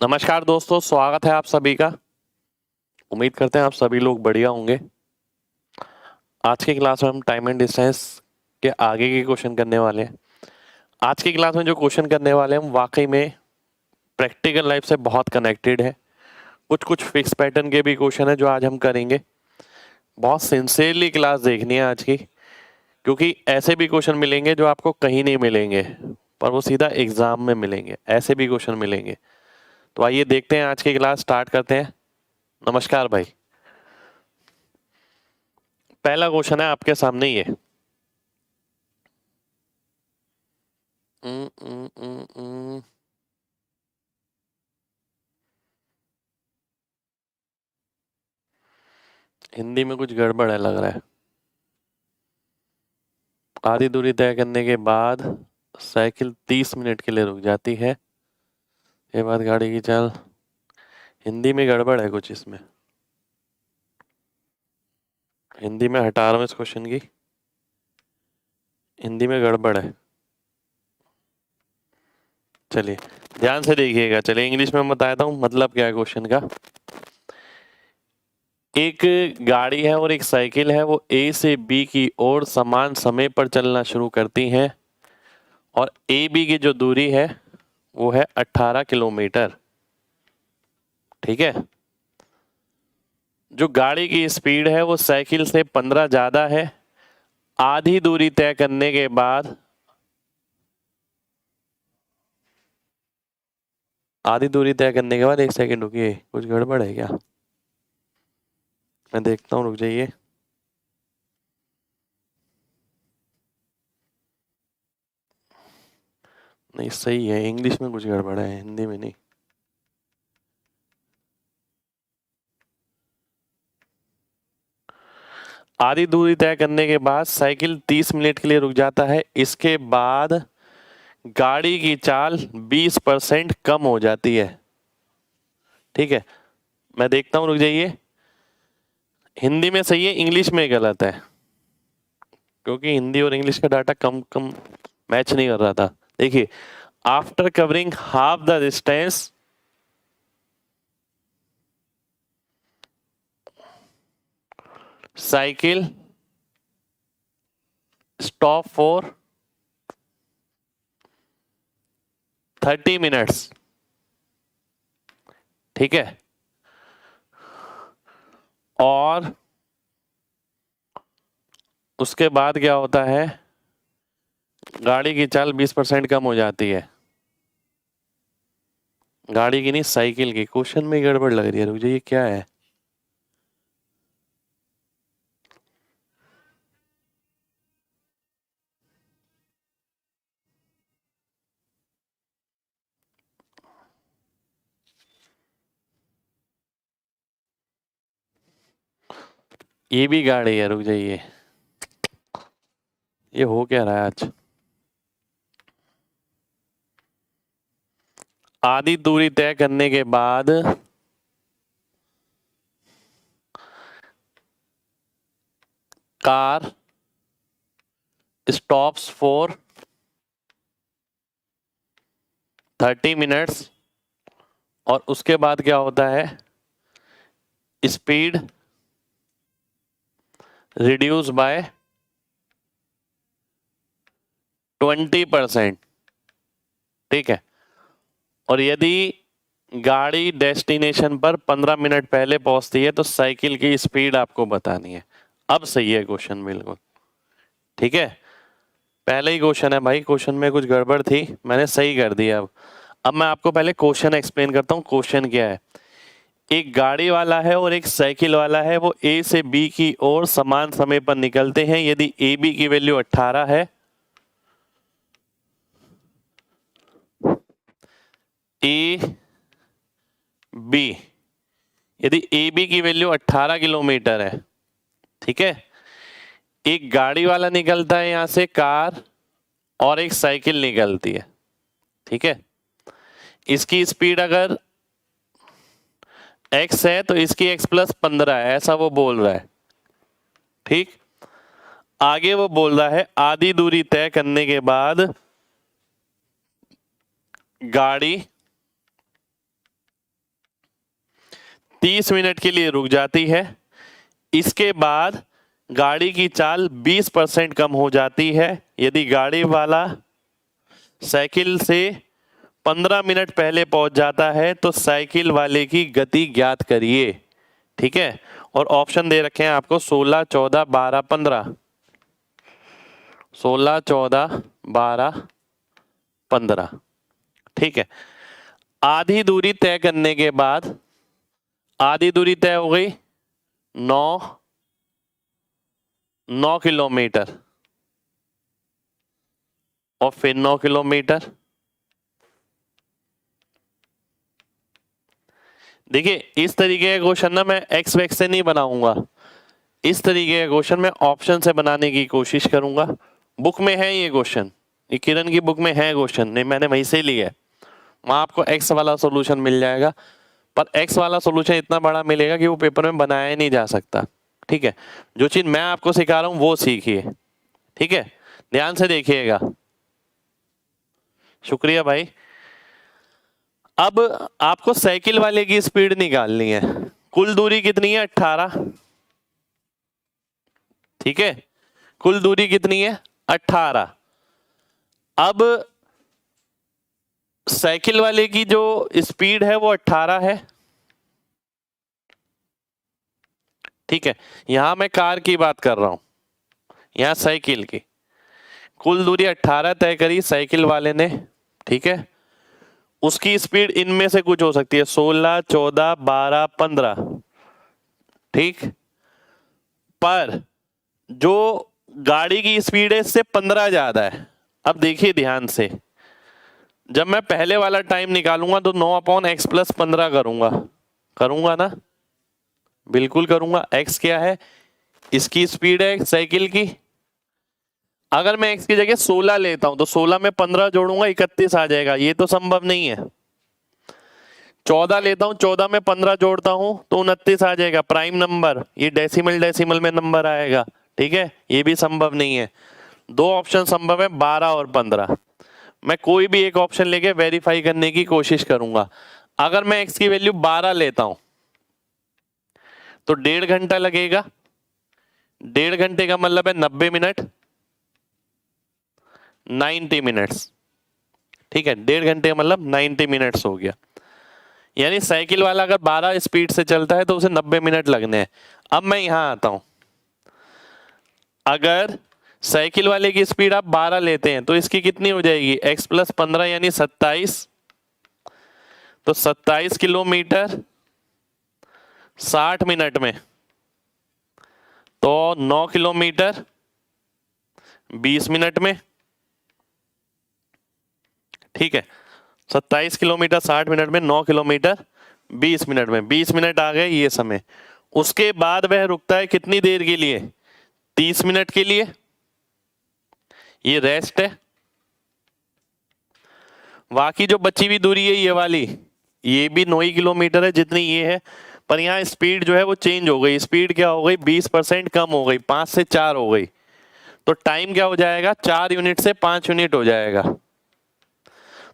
नमस्कार दोस्तों, स्वागत है आप सभी का। उम्मीद करते हैं आप सभी लोग बढ़िया होंगे। आज की क्लास में हम टाइम एंड डिस्टेंस के आगे के क्वेश्चन करने वाले हैं। आज की क्लास में जो क्वेश्चन करने वाले हैं हम वाकई में प्रैक्टिकल लाइफ से बहुत कनेक्टेड है। कुछ कुछ फिक्स पैटर्न के भी क्वेश्चन है जो आज हम करेंगे। बहुत सिंसियरली क्लास देखनी है आज की, क्योंकि ऐसे भी क्वेश्चन मिलेंगे जो आपको कहीं नहीं मिलेंगे, पर वो सीधा एग्जाम में मिलेंगे। ऐसे भी क्वेश्चन मिलेंगे। तो आइए देखते हैं, आज की क्लास स्टार्ट करते हैं। नमस्कार भाई। पहला क्वेश्चन है आपके सामने ये। हिंदी में कुछ गड़बड़ है लग रहा है। आधी दूरी तय करने के बाद साइकिल 30 मिनट के लिए रुक जाती है। ये बात गाड़ी की चाल। हिंदी में गड़बड़ है कुछ इसमें। हिंदी में हटा रहा हूँ इस क्वेश्चन की। हिंदी में गड़बड़ है। चलिए ध्यान से देखिएगा। चलिए इंग्लिश में मैं बताता हूँ मतलब क्या है क्वेश्चन का। एक गाड़ी है और एक साइकिल है, वो ए से बी की ओर समान समय पर चलना शुरू करती हैं और ए बी की जो दूरी है वो है 18 किलोमीटर। ठीक है। जो गाड़ी की स्पीड है वो साइकिल से 15 ज्यादा है। आधी दूरी तय करने के बाद एक सेकंड रुकिए, कुछ गड़बड़ है क्या? मैं देखता हूँ, रुक जाइए। नहीं सही है, इंग्लिश में कुछ गड़बड़ है, हिंदी में नहीं। आधी दूरी तय करने के बाद साइकिल 30 मिनट के लिए रुक जाता है। इसके बाद गाड़ी की चाल 20% कम हो जाती है। ठीक है, मैं देखता हूँ, रुक जाइए। हिंदी में सही है, इंग्लिश में गलत है, क्योंकि हिंदी और इंग्लिश का डाटा कम कम मैच नहीं कर रहा था। देखिए, after covering half the distance cycle stop for 30 minutes. ठीक है, और उसके बाद क्या होता है, गाड़ी की चाल 20% कम हो जाती है। गाड़ी की नहीं, साइकिल की। क्वेश्चन में गड़बड़ लग रही है, रुक जाइए, क्या है? ये भी गाड़ी है, रुक जाइए। ये हो क्या रहा है आज? आधी दूरी तय करने के बाद कार स्टॉप्स फॉर 30 मिनट्स, और उसके बाद क्या होता है, स्पीड रिड्यूस बाय 20%। ठीक है, और यदि गाड़ी डेस्टिनेशन पर 15 मिनट पहले पहुंचती है तो साइकिल की स्पीड आपको बतानी है। अब सही है क्वेश्चन बिल्कुल। ठीक है, पहले ही क्वेश्चन है भाई, क्वेश्चन में कुछ गड़बड़ थी, मैंने सही कर दिया। अब मैं आपको पहले क्वेश्चन एक्सप्लेन करता हूँ। क्वेश्चन क्या है, एक गाड़ी वाला है और एक साइकिल वाला है, वो ए से बी की ओर समान समय पर निकलते हैं। यदि ए बी की वैल्यू 18 है, ए बी, यदि ए बी की वैल्यू 18 किलोमीटर है, ठीक है, एक गाड़ी वाला निकलता है यहां से, कार, और एक साइकिल निकलती है। ठीक है, इसकी स्पीड अगर x है तो इसकी x प्लस 15 है, ऐसा वो बोल रहा है। ठीक, आगे वो बोल रहा है आधी दूरी तय करने के बाद गाड़ी 30 मिनट के लिए रुक जाती है। इसके बाद गाड़ी की चाल 20% कम हो जाती है। यदि गाड़ी वाला साइकिल से 15 मिनट पहले पहुंच जाता है तो साइकिल वाले की गति ज्ञात करिए। ठीक है, और ऑप्शन दे रखे हैं आपको 16, 14, 12, 15। 16, 14, 12, 15। ठीक है, आधी दूरी तय करने के बाद, आधी दूरी तय हो गई 9 किलोमीटर और फिर 9 किलोमीटर। देखिए इस तरीके का क्वेश्चन ना मैं एक्स वैक्स से नहीं बनाऊंगा, इस तरीके का क्वेश्चन मैं ऑप्शन से बनाने की कोशिश करूंगा। बुक में है ये क्वेश्चन, ये किरण की बुक में है क्वेश्चन, नहीं मैंने वहीं से लिया है। वहाँ आपको एक्स वाला सॉल्यूशन मिल जाएगा, पर एक्स वाला सॉल्यूशन इतना बड़ा मिलेगा कि वो पेपर में बनाया ही नहीं जा सकता। ठीक है, जो चीज मैं आपको सिखा रहा हूँ वो सीखिए। ठीक है, ध्यान से देखिएगा। शुक्रिया भाई। अब आपको साइकिल वाले की स्पीड निकालनी है। कुल दूरी कितनी है? 18। ठीक है, कुल दूरी कितनी है? 18। अब साइकिल वाले की जो स्पीड है वो 18 है। ठीक है, यहां मैं कार की बात कर रहा हूं, यहां साइकिल की। कुल दूरी 18 तय करी साइकिल वाले ने। ठीक है, उसकी स्पीड इनमें से कुछ हो सकती है, 16, 14, 12, 15। ठीक, पर जो गाड़ी की स्पीड है इससे 15 ज्यादा है। अब देखिए ध्यान से, जब मैं पहले वाला टाइम निकालूंगा तो 9/x + 15 करूंगा ना? बिल्कुल करूंगा। x क्या है? इसकी स्पीड है साइकिल की। अगर मैं x की जगह 16 लेता हूं तो 16 में 15 जोड़ूंगा 31 आ जाएगा, ये तो संभव नहीं है। 14 लेता हूं, 14 में 15 जोड़ता हूं तो 29 आ जाएगा, प्राइम नंबर, ये डेसिमल में नंबर आएगा। ठीक है, ये भी संभव नहीं है। दो ऑप्शन संभव है, 12 और 15। मैं कोई भी एक ऑप्शन लेके वेरीफाई करने की कोशिश करूंगा। अगर मैं x की वैल्यू 12 लेता हूं तो 1.5 घंटा लगेगा। 1.5 घंटे का मतलब है 90 मिनट, 90 मिनट्स। ठीक है, 1.5 घंटे का मतलब 90 मिनट्स हो गया। यानी साइकिल वाला अगर 12 स्पीड से चलता है तो उसे 90 मिनट लगने हैं। अब मैं यहां आता हूं, अगर साइकिल वाले की स्पीड आप 12 लेते हैं तो इसकी कितनी हो जाएगी? x + 15 यानी 27। तो 27 किलोमीटर 60 मिनट में, तो 9 किलोमीटर 20 मिनट में। ठीक है, 27 किलोमीटर 60 मिनट में, 9 किलोमीटर 20 मिनट में। 20 मिनट आ गए ये समय। उसके बाद वह रुकता है कितनी देर के लिए? 30 मिनट के लिए। ये रेस्ट है। बाकी जो बची हुई दूरी है ये वाली, ये भी 9 ही किलोमीटर है जितनी ये है, पर यहाँ स्पीड जो है वो चेंज हो गई। स्पीड क्या हो गई? 20% कम हो गई, 5 से 4 हो गई। तो टाइम क्या हो जाएगा? 4 यूनिट से 5 यूनिट हो जाएगा।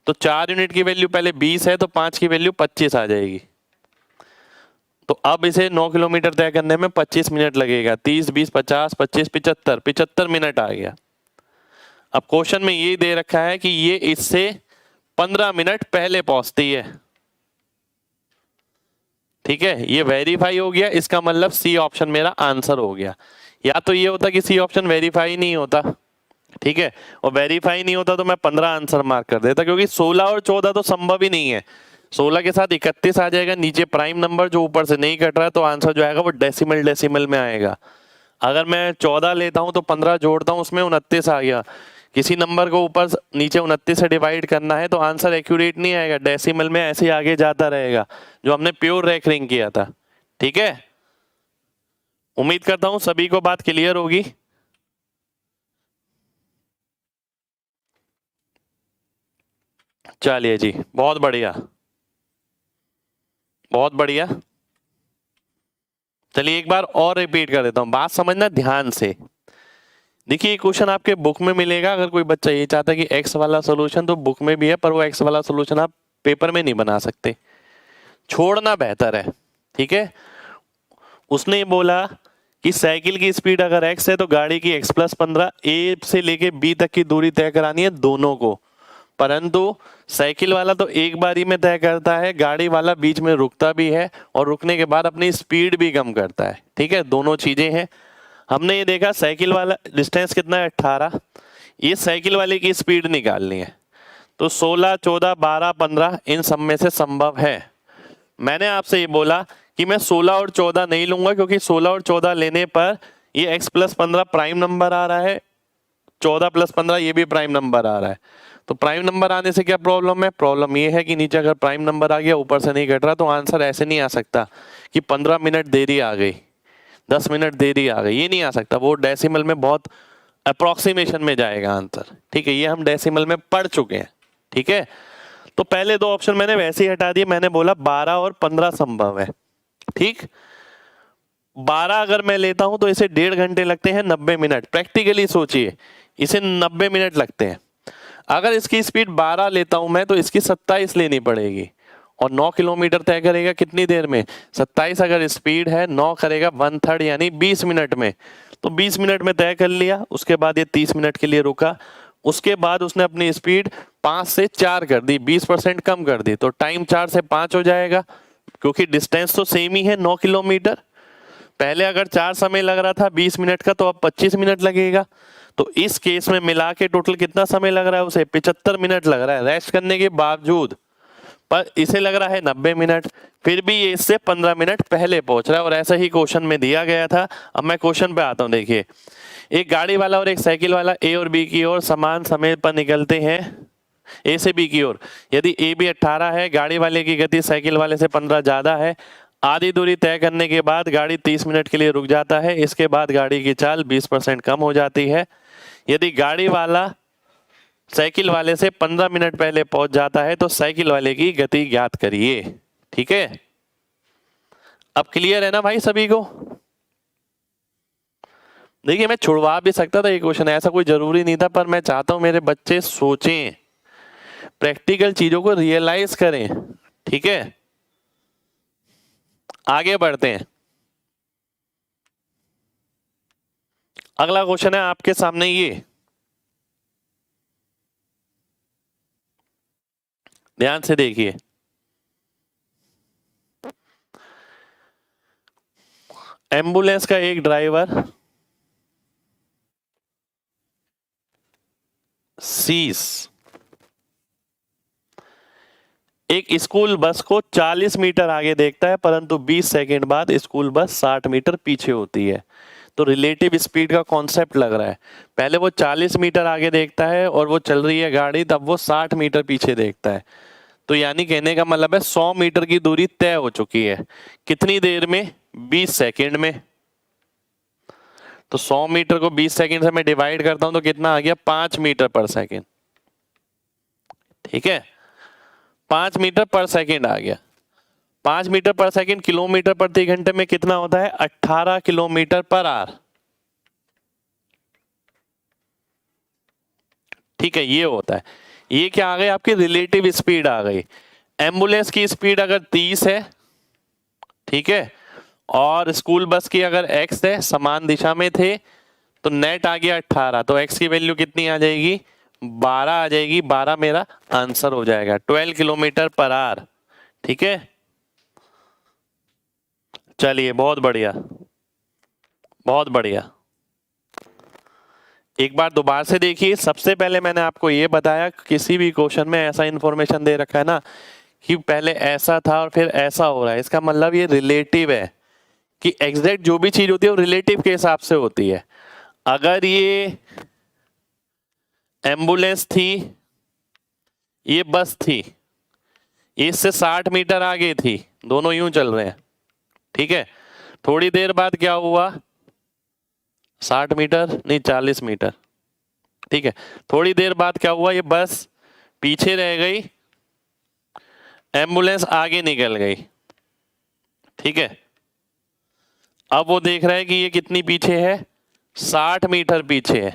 तो 4 यूनिट की वैल्यू पहले 20 है तो 5 की वैल्यू 25 आ जाएगी। तो अब इसे 9 किलोमीटर तय करने में 25 मिनट लगेगा। 30, 20, 50, 25, 75, 75 मिनट आ गया। अब क्वेश्चन में ये दे रखा है कि ये इससे 15 मिनट पहले पहुंचती है। ठीक है, ये वेरीफाई हो गया, इसका मतलब सी ऑप्शन मेरा आंसर हो गया। या तो ये होता कि सी ऑप्शन वेरीफाई नहीं होता। ठीक है, और वेरीफाई नहीं होता तो मैं 15 आंसर मार्क कर देता, क्योंकि 16 और 14 तो संभव ही नहीं है। 16 के साथ 31 आ जाएगा, नीचे प्राइम नंबर जो ऊपर से नहीं कट रहा है, तो आंसर जो आएगा वो डेसिमल में आएगा। अगर मैं 14 लेता हूं तो 15 जोड़ता हूं, उसमें 29 आ गया। किसी नंबर को ऊपर नीचे 29 से डिवाइड करना है तो आंसर एक्यूरेट नहीं आएगा, डेसिमल में ऐसे आगे जाता रहेगा, जो हमने प्योर रेकरिंग किया था। ठीक है, उम्मीद करता हूं सभी को बात क्लियर होगी। चलिए जी, बहुत बढ़िया, बहुत बढ़िया। चलिए एक बार और रिपीट कर देता हूं, बात समझना ध्यान से। देखिए ये क्वेश्चन आपके बुक में मिलेगा। अगर कोई बच्चा ये चाहता है कि एक्स वाला सॉल्यूशन तो बुक में भी है, पर वो एक्स वाला सॉल्यूशन आप पेपर में नहीं बना सकते, छोड़ना बेहतर है। ठीक है। उसने बोला कि साइकिल की स्पीड अगर x है तो गाड़ी की x+15 ए से लेके बी तक की दूरी तय करानी है दोनों को, परंतु साइकिल वाला तो एक बारी में तय करता है, गाड़ी वाला बीच में रुकता भी है और रुकने के बाद अपनी स्पीड भी कम करता है। ठीक है, दोनों चीजें हैं। हमने ये देखा साइकिल वाला डिस्टेंस कितना है 18, ये साइकिल वाले की स्पीड निकालनी है, तो 16, 14, 12, 15 इन सब में से संभव है। मैंने आपसे ये बोला कि मैं 16 और 14 नहीं लूंगा, क्योंकि 16 और 14 लेने पर ये x+15 प्राइम नंबर आ रहा है, 14+15 ये भी प्राइम नंबर आ रहा है। तो प्राइम नंबर आने से क्या प्रॉब्लम है? प्रॉब्लम ये है कि नीचे अगर प्राइम नंबर आ गया ऊपर से नहीं घट रहा, तो आंसर ऐसे नहीं आ सकता कि 15 मिनट देरी आ गई, 10 मिनट देरी आ गई, ये नहीं आ सकता। वो डेसिमल में बहुत अप्रोक्सीमेशन में जाएगा आंसर। ठीक है, ये हम डेसिमल में पढ़ चुके हैं। ठीक है, तो पहले दो ऑप्शन मैंने वैसे ही हटा दिए, मैंने बोला 12 और 15 संभव है। ठीक, 12 अगर मैं लेता हूं तो इसे 1.5 घंटे लगते हैं, 90 मिनट। प्रैक्टिकली सोचिए, इसे 90 मिनट लगते हैं। अगर इसकी स्पीड 12 लेता हूं मैं तो इसकी 27 लेनी पड़ेगी, और 9 किलोमीटर तय करेगा कितनी देर में? 27 अगर स्पीड है, 9 करेगा 1/3 यानी 20 मिनट में। तो 20 मिनट में तय कर लिया, उसके बाद ये 30 मिनट के लिए रुका, उसके बाद उसने अपनी स्पीड 5 से 4 कर दी, 20% कम कर दी, तो टाइम 4 से 5 हो जाएगा, क्योंकि डिस्टेंस तो सेम ही है 9 किलोमीटर। पहले अगर 4 समय लग रहा था 20 मिनट का, तो अब 25 मिनट लगेगा। तो इस केस में मिला के टोटल कितना समय लग रहा है उसे? 75 मिनट लग रहा है, रेस्ट करने के बावजूद। पर इसे लग रहा है 90 मिनट, फिर भी ये इससे 15 मिनट पहले पहुंच रहा है, और ऐसा ही क्वेश्चन में दिया गया था। अब मैं क्वेश्चन पे आता हूं। देखिए, एक गाड़ी वाला और एक साइकिल वाला ए और बी की ओर समान समय पर निकलते हैं, ए से बी की ओर। यदि ए बी 18 है, गाड़ी वाले की गति साइकिल वाले से 15 ज्यादा है, आधी दूरी तय करने के बाद गाड़ी 30 मिनट के लिए रुक जाता है, इसके बाद गाड़ी की चाल 20% कम हो जाती है। यदि गाड़ी वाला साइकिल वाले से 15 मिनट पहले पहुंच जाता है तो साइकिल वाले की गति ज्ञात करिए। ठीक है, अब क्लियर है ना भाई सभी को? देखिए, मैं छुड़वा भी सकता था ये क्वेश्चन, ऐसा कोई जरूरी नहीं था, पर मैं चाहता हूं मेरे बच्चे सोचें, प्रैक्टिकल चीजों को रियलाइज करें। ठीक है, आगे बढ़ते हैं। अगला क्वेश्चन है आपके सामने, ये ध्यान से देखिए। एम्बुलेंस का एक ड्राइवर सीस एक स्कूल बस को 40 मीटर आगे देखता है, परंतु 20 सेकंड बाद स्कूल बस 60 मीटर पीछे होती है। तो रिलेटिव स्पीड का कॉन्सेप्ट लग रहा है। पहले वो 40 मीटर आगे देखता है और वो चल रही है गाड़ी, तब वो 60 मीटर पीछे देखता है। तो यानी कहने का मतलब है 100 मीटर की दूरी तय हो चुकी है। कितनी देर में? 20 सेकंड में। तो 100 मीटर को 20 सेकंड से मैं डिवाइड करता हूं तो कितना आ गया? 5 मीटर पर सेकंड। ठीक है, 5 मीटर पर सेकंड आ गया। 5 मीटर पर सेकंड किलोमीटर प्रति घंटे में कितना होता है? 18 किलोमीटर पर आवर। ठीक है, ये होता है। ये क्या आ गई? आपकी रिलेटिव स्पीड आ गई। एम्बुलेंस की स्पीड अगर 30 है, ठीक है, और स्कूल बस की अगर x है, समान दिशा में थे, तो नेट आ गया 18, तो x की वैल्यू कितनी आ जाएगी? 12 आ जाएगी। 12 मेरा आंसर हो जाएगा, 12 किलोमीटर पर आवर। ठीक है, चलिए, बहुत बढ़िया, बहुत बढ़िया। एक बार दोबारा से देखिए। सबसे पहले मैंने आपको ये बताया, किसी भी क्वेश्चन में ऐसा इंफॉर्मेशन दे रखा है ना कि पहले ऐसा था और फिर ऐसा हो रहा है, इसका मतलब ये रिलेटिव है, कि एग्जैक्ट जो भी चीज होती है वो रिलेटिव के हिसाब से होती है। अगर ये एम्बुलेंस थी, ये बस थी, इससे 60 मीटर आगे थी, दोनों यूं चल रहे हैं। ठीक है, थोड़ी देर बाद क्या हुआ? 60 मीटर नहीं, 40 मीटर। ठीक है, थोड़ी देर बाद क्या हुआ? ये बस पीछे रह गई, एम्बुलेंस आगे निकल गई। ठीक है, अब वो देख रहा है कि ये कितनी पीछे है? 60 मीटर पीछे है।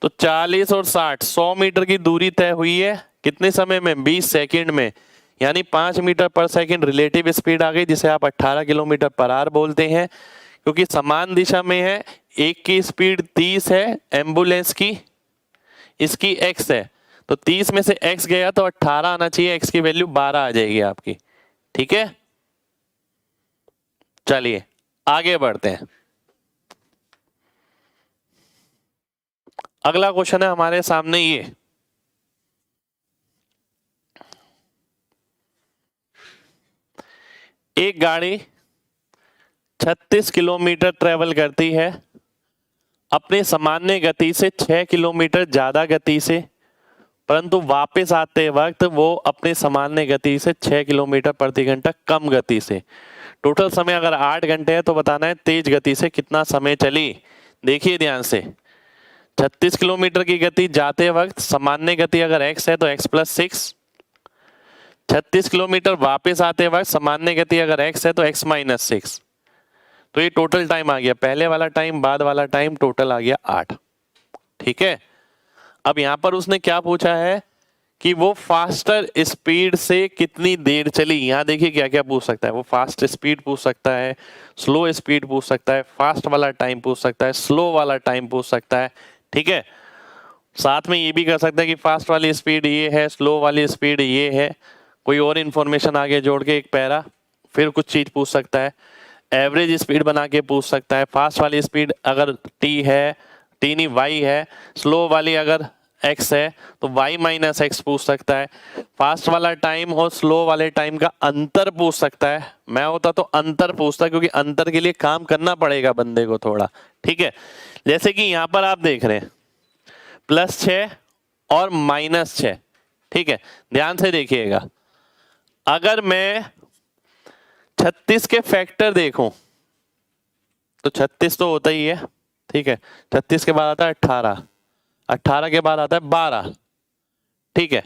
तो 40 और 60, 100 मीटर की दूरी तय हुई है कितने समय में? 20 सेकंड में। यानी 5 मीटर पर सेकंड रिलेटिव स्पीड आ गई, जिसे आप 18 किलोमीटर पर आवर बोलते हैं, क्योंकि समान दिशा में है। एक की स्पीड 30 है एम्बुलेंस की, इसकी x है, तो 30 में से x गया तो 18 आना चाहिए, x की वैल्यू 12 आ जाएगी आपकी। ठीक है, चलिए आगे बढ़ते हैं। अगला क्वेश्चन है हमारे सामने ये, एक गाड़ी 36 किलोमीटर ट्रेवल करती है अपने सामान्य गति से 6 किलोमीटर ज्यादा गति से, परंतु वापस आते वक्त वो अपने सामान्य गति से 6 किलोमीटर प्रति घंटा कम गति से। टोटल समय अगर 8 घंटे है तो बताना है तेज गति से कितना समय चली। देखिए ध्यान से, 36 किलोमीटर की गति जाते वक्त, सामान्य गति अगर x है तो x प्लस 6, 36 किलोमीटर वापस आते वक्त सामान्य गति अगर x है तो x माइनस 6। तो ये टोटल टाइम आ गया, पहले वाला टाइम बाद वाला टाइम टोटल आ गया 8। ठीक है, अब यहां पर उसने क्या पूछा है कि वो फास्टर स्पीड से कितनी देर चली। यहां देखिए क्या क्या पूछ सकता है, वो फास्ट स्पीड पूछ सकता है, स्लो स्पीड पूछ सकता है, फास्ट वाला टाइम पूछ सकता है, स्लो वाला टाइम पूछ सकता है। ठीक है, साथ में ये भी कर सकता है कि फास्ट वाली स्पीड ये है, स्लो वाली स्पीड ये है, कोई और इन्फॉर्मेशन आगे जोड़ के एक पैरा फिर कुछ चीज पूछ सकता है, एवरेज स्पीड बना के पूछ सकता है। फास्ट वाली स्पीड अगर t है, t नहीं y है, स्लो वाली अगर x है तो y माइनस x पूछ सकता है। फास्ट वाला टाइम और स्लो वाले टाइम का अंतर पूछ सकता है। मैं होता तो अंतर पूछता, क्योंकि अंतर के लिए काम करना पड़ेगा बंदे को थोड़ा। ठीक है, जैसे कि यहां पर आप देख रहे हैं +6 और -6। ठीक है, ध्यान से देखिएगा, अगर मैं 36 के फैक्टर देखूं तो 36 तो होता ही है। ठीक है, 36 के बाद आता है 18, 18 के बाद आता है 12। ठीक है,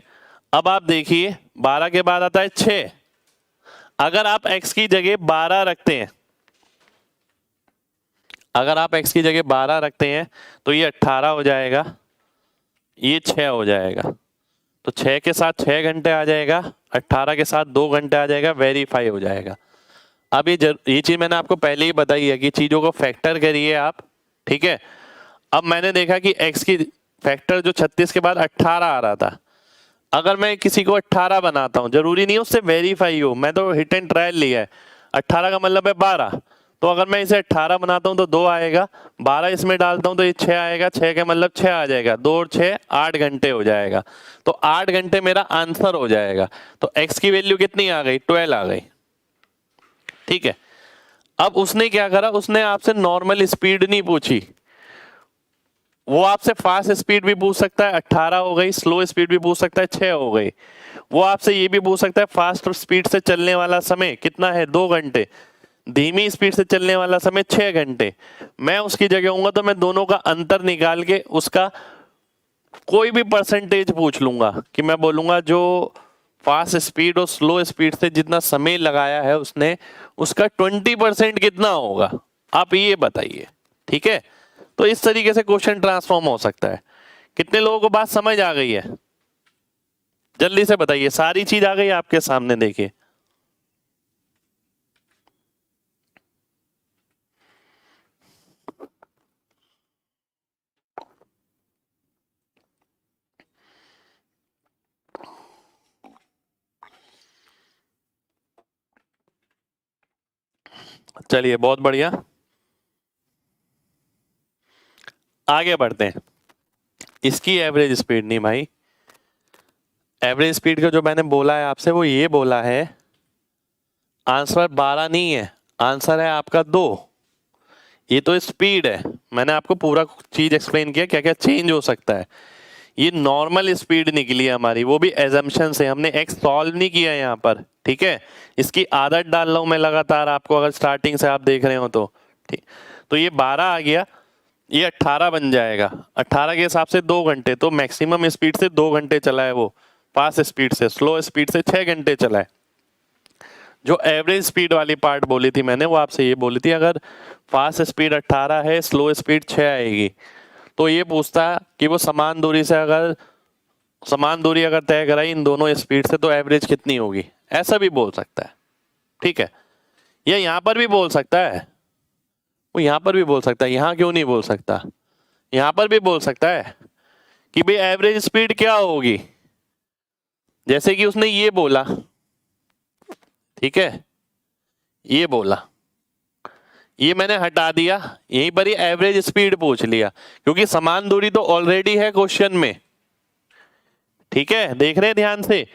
अब आप देखिए 12 के बाद आता है 6। अगर आप x की जगह 12 रखते हैं, अगर आप x की जगह 12 रखते हैं तो ये 18 हो जाएगा, ये 6 हो जाएगा। तो 6 के साथ 6 घंटे आ जाएगा, 18 के साथ 2 घंटे आ जाएगा, वेरीफाई हो जाएगा। अब ये चीज मैंने आपको पहले ही बताई है कि चीजों को फैक्टर करिए आप। ठीक है, अब मैंने देखा कि x की फैक्टर जो 36 के बाद 18 आ रहा था, अगर मैं किसी को 18 बनाता हूं, जरूरी नहीं है उससे वेरीफाई हो, मैं तो हिट एंड ट्रायल लिया है। 18 का मतलब है 12, तो अगर मैं इसे 18 बनाता हूं तो 2 आएगा, 12 इसमें डालता हूं तो ये 6 आएगा, 6 का मतलब 6 आ जाएगा, 2 और 6 8 घंटे हो जाएगा। तो 8 घंटे मेरा आंसर हो जाएगा। तो x की वैल्यू कितनी आ गई, 12 आ गई। ठीक है, अब उसने क्या करा, उसने आपसे नॉर्मल स्पीड नहीं पूछी, वो आपसे फास्ट स्पीड भी पूछ सकता है, 18 हो गई, स्लो स्पीड भी पूछ सकता है, 6 हो गई। वो आपसे ये भी पूछ सकता है फास्ट स्पीड से चलने वाला समय कितना है, 2 घंटे, धीमी स्पीड से चलने वाला समय 6 घंटे। मैं उसकी जगह होऊंगा तो मैं दोनों का अंतर निकाल के उसका कोई भी परसेंटेज पूछ लूंगा, कि मैं बोलूंगा जो फास्ट स्पीड और स्लो स्पीड से जितना समय लगाया है उसने, उसका 20% कितना होगा, आप ये बताइए। ठीक है, तो इस तरीके से क्वेश्चन ट्रांसफॉर्म हो सकता है। कितने लोगों को बात समझ आ गई है, जल्दी से बताइए, सारी चीज आ गई आपके सामने, देखिए। चलिए बहुत बढ़िया, आगे बढ़ते हैं। इसकी एवरेज स्पीड नहीं भाई, एवरेज स्पीड का जो मैंने बोला है आपसे वो ये बोला है, आंसर 12 नहीं है, आंसर है आपका 2। ये तो स्पीड है, मैंने आपको पूरा चीज एक्सप्लेन किया क्या क्या चेंज हो सकता है। ये नॉर्मल स्पीड निकली है हमारी, वो भी एजम्पशन से, हमने एक्स सॉल्व नहीं किया यहाँ पर। ठीक है, इसकी आदत डाल रहा हूं मैं लगातार आपको, अगर स्टार्टिंग से आप देख रहे हो तो। ठीक, तो ये 12 आ गया, ये 18 बन जाएगा, 18 के हिसाब से 2 घंटे, तो मैक्सिमम स्पीड से 2 घंटे चला है वो, फास्ट स्पीड से, स्लो स्पीड से 6 घंटे चला है। जो एवरेज स्पीड वाली पार्ट बोली थी मैंने, वो आपसे ये बोली थी, अगर फास्ट स्पीड 18 है, स्लो स्पीड 6 आएगी, तो ये पूछता कि वो समान दूरी से, अगर समान दूरी अगर तय कराई इन दोनों स्पीड से, तो एवरेज कितनी होगी। ऐसा भी बोल सकता है, ठीक है। या यहां पर भी बोल सकता है, वो यहां पर भी बोल सकता है, यहां क्यों नहीं बोल सकता, यहां पर भी बोल सकता है कि भाई एवरेज स्पीड क्या होगी, जैसे कि उसने ये बोला, ठीक है, ये बोला, ये मैंने हटा दिया, यहीं पर ही एवरेज स्पीड पूछ लिया, क्योंकि समान दूरी तो ऑलरेडी है क्वेश्चन में, ठीक है। देख रहे हैं ध्यान से,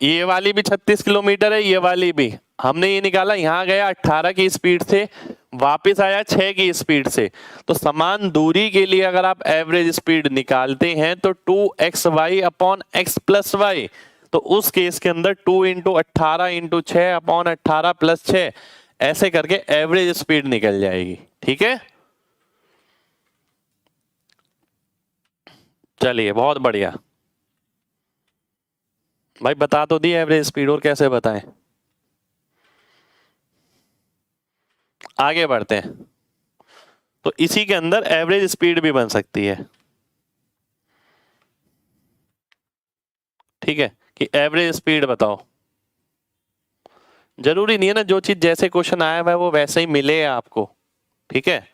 ये वाली भी 36 किलोमीटर है, ये वाली भी, हमने ये निकाला, यहां गया 18 की स्पीड से, वापस आया 6 की स्पीड से, तो समान दूरी के लिए अगर आप एवरेज स्पीड निकालते हैं तो 2xy upon x plus Y, तो उस केस के अंदर 2 इंटू 18 इंटू 6 अपॉन 18 प्लस 6, ऐसे करके एवरेज स्पीड निकल जाएगी, ठीक है। चलिए बहुत बढ़िया भाई, बता तो दी एवरेज स्पीड, और कैसे बताएं। आगे बढ़ते हैं, तो इसी के अंदर एवरेज स्पीड भी बन सकती है, ठीक है, कि एवरेज स्पीड बताओ। जरूरी नहीं है ना जो चीज जैसे क्वेश्चन आया हुआ है वो वैसे ही मिले आपको, ठीक है।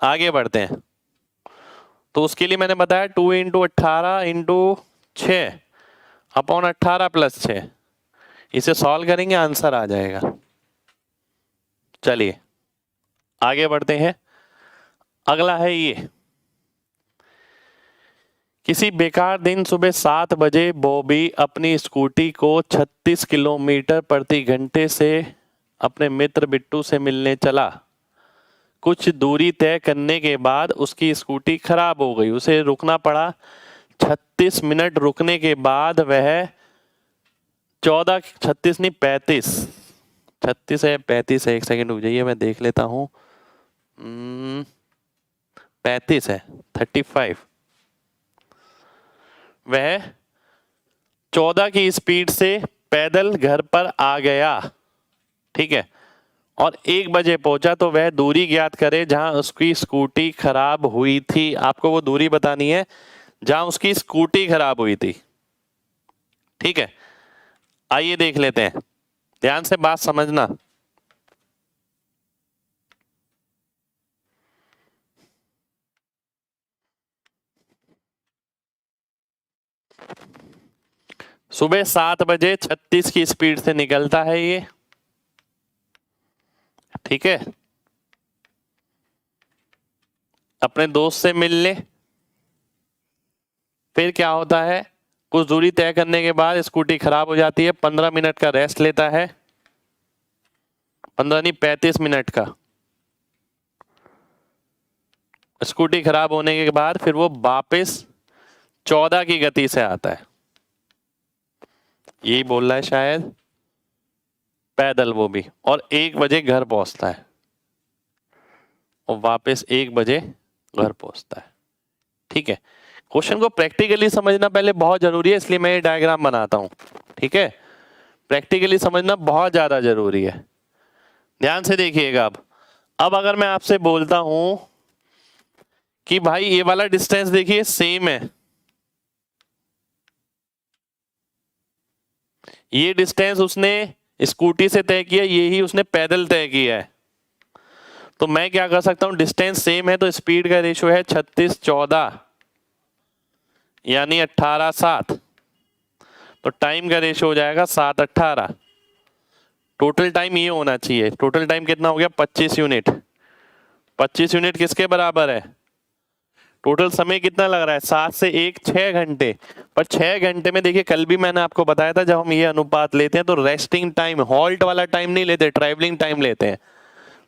आगे बढ़ते हैं, तो उसके लिए मैंने बताया 2 इंटू 18 इंटू 6 अपॉन 18 प्लस 6, इसे सॉल्व करेंगे आंसर आ जाएगा। चलिए आगे बढ़ते हैं, अगला है ये, किसी बेकार दिन सुबह 7 बजे बॉबी अपनी स्कूटी को 36 किलोमीटर प्रति घंटे से अपने मित्र बिट्टू से मिलने चला। कुछ दूरी तय करने के बाद उसकी स्कूटी खराब हो गई, उसे रुकना पड़ा। 36 मिनट रुकने के बाद वह 14, 36 नहीं 35, 36 है 35 है, एक सेकंड रुक जाइए मैं देख लेता हूँ, 35 है, 35, वह 14 की स्पीड से पैदल घर पर आ गया, ठीक है, और 1 बजे पहुंचा, तो वह दूरी ज्ञात करे जहां उसकी स्कूटी खराब हुई थी। आपको वो दूरी बतानी है जहां उसकी स्कूटी खराब हुई थी, ठीक है। आइए देख लेते हैं, ध्यान से बात समझना। सुबह 7 बजे 36 की स्पीड से निकलता है ये, ठीक है, अपने दोस्त से मिलने। फिर क्या होता है, कुछ दूरी तय करने के बाद स्कूटी खराब हो जाती है, 15 मिनट का रेस्ट लेता है, 15 नहीं 35 मिनट का। स्कूटी खराब होने के बाद फिर वो वापस 14 की गति से आता है, यही बोल रहा है शायद, पैदल वो भी, और 1 बजे घर पहुंचता है, और वापस 1 बजे घर पहुंचता है, ठीक है। क्वेश्चन को प्रैक्टिकली समझना पहले बहुत जरूरी है, इसलिए मैं ये डायग्राम बनाता हूं, ठीक है। प्रैक्टिकली समझना बहुत ज्यादा जरूरी है, ध्यान से देखिएगा। अब अगर मैं आपसे बोलता हूं कि भाई ये वाला डिस्टेंस देखिए सेम है, ये डिस्टेंस उसने स्कूटी से तय किया, ये ही उसने पैदल तय किया है, तो मैं क्या कर सकता हूं, डिस्टेंस सेम है तो स्पीड का रेशियो है 36-14 यानी 18-7, तो टाइम का रेशियो हो जाएगा 7-18। टोटल टाइम ये होना चाहिए, टोटल टाइम कितना हो गया 25 यूनिट। 25 यूनिट किसके बराबर है, टोटल समय कितना लग रहा है 7 से 1 6 घंटे, पर 6 घंटे में देखिए कल भी मैंने आपको बताया था जब हम ये अनुपात लेते हैं तो रेस्टिंग टाइम, हॉल्ट वाला टाइम नहीं लेते, ट्रैवलिंग टाइम लेते हैं,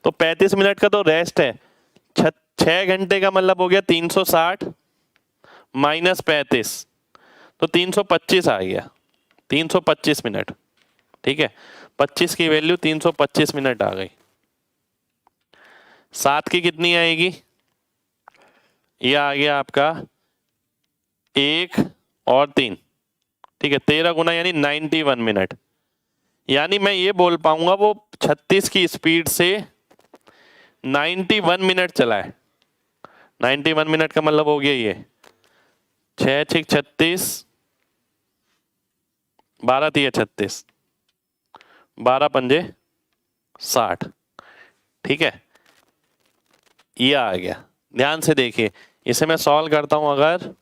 तो 35 मिनट का तो रेस्ट है, 6 घंटे का मतलब हो गया 360 माइनस 35, तो 325 आ गया, 325 मिनट, ठीक है। 25 की वैल्यू 325 मिनट आ गई। 7 की कितनी आएगी, ये आ गया आपका 1 और 3, ठीक है, 13 गुना यानी 91 मिनट, यानी मैं ये बोल पाऊंगा वो 36 की स्पीड से 91 मिनट चला है। 91 मिनट का मतलब हो गया ये 6 6 36 12 3 36, 12 पंजे 60। ठीक है, ये आ गया। ध्यान से देखिए, इसे मैं सॉल्व करता हूं अगर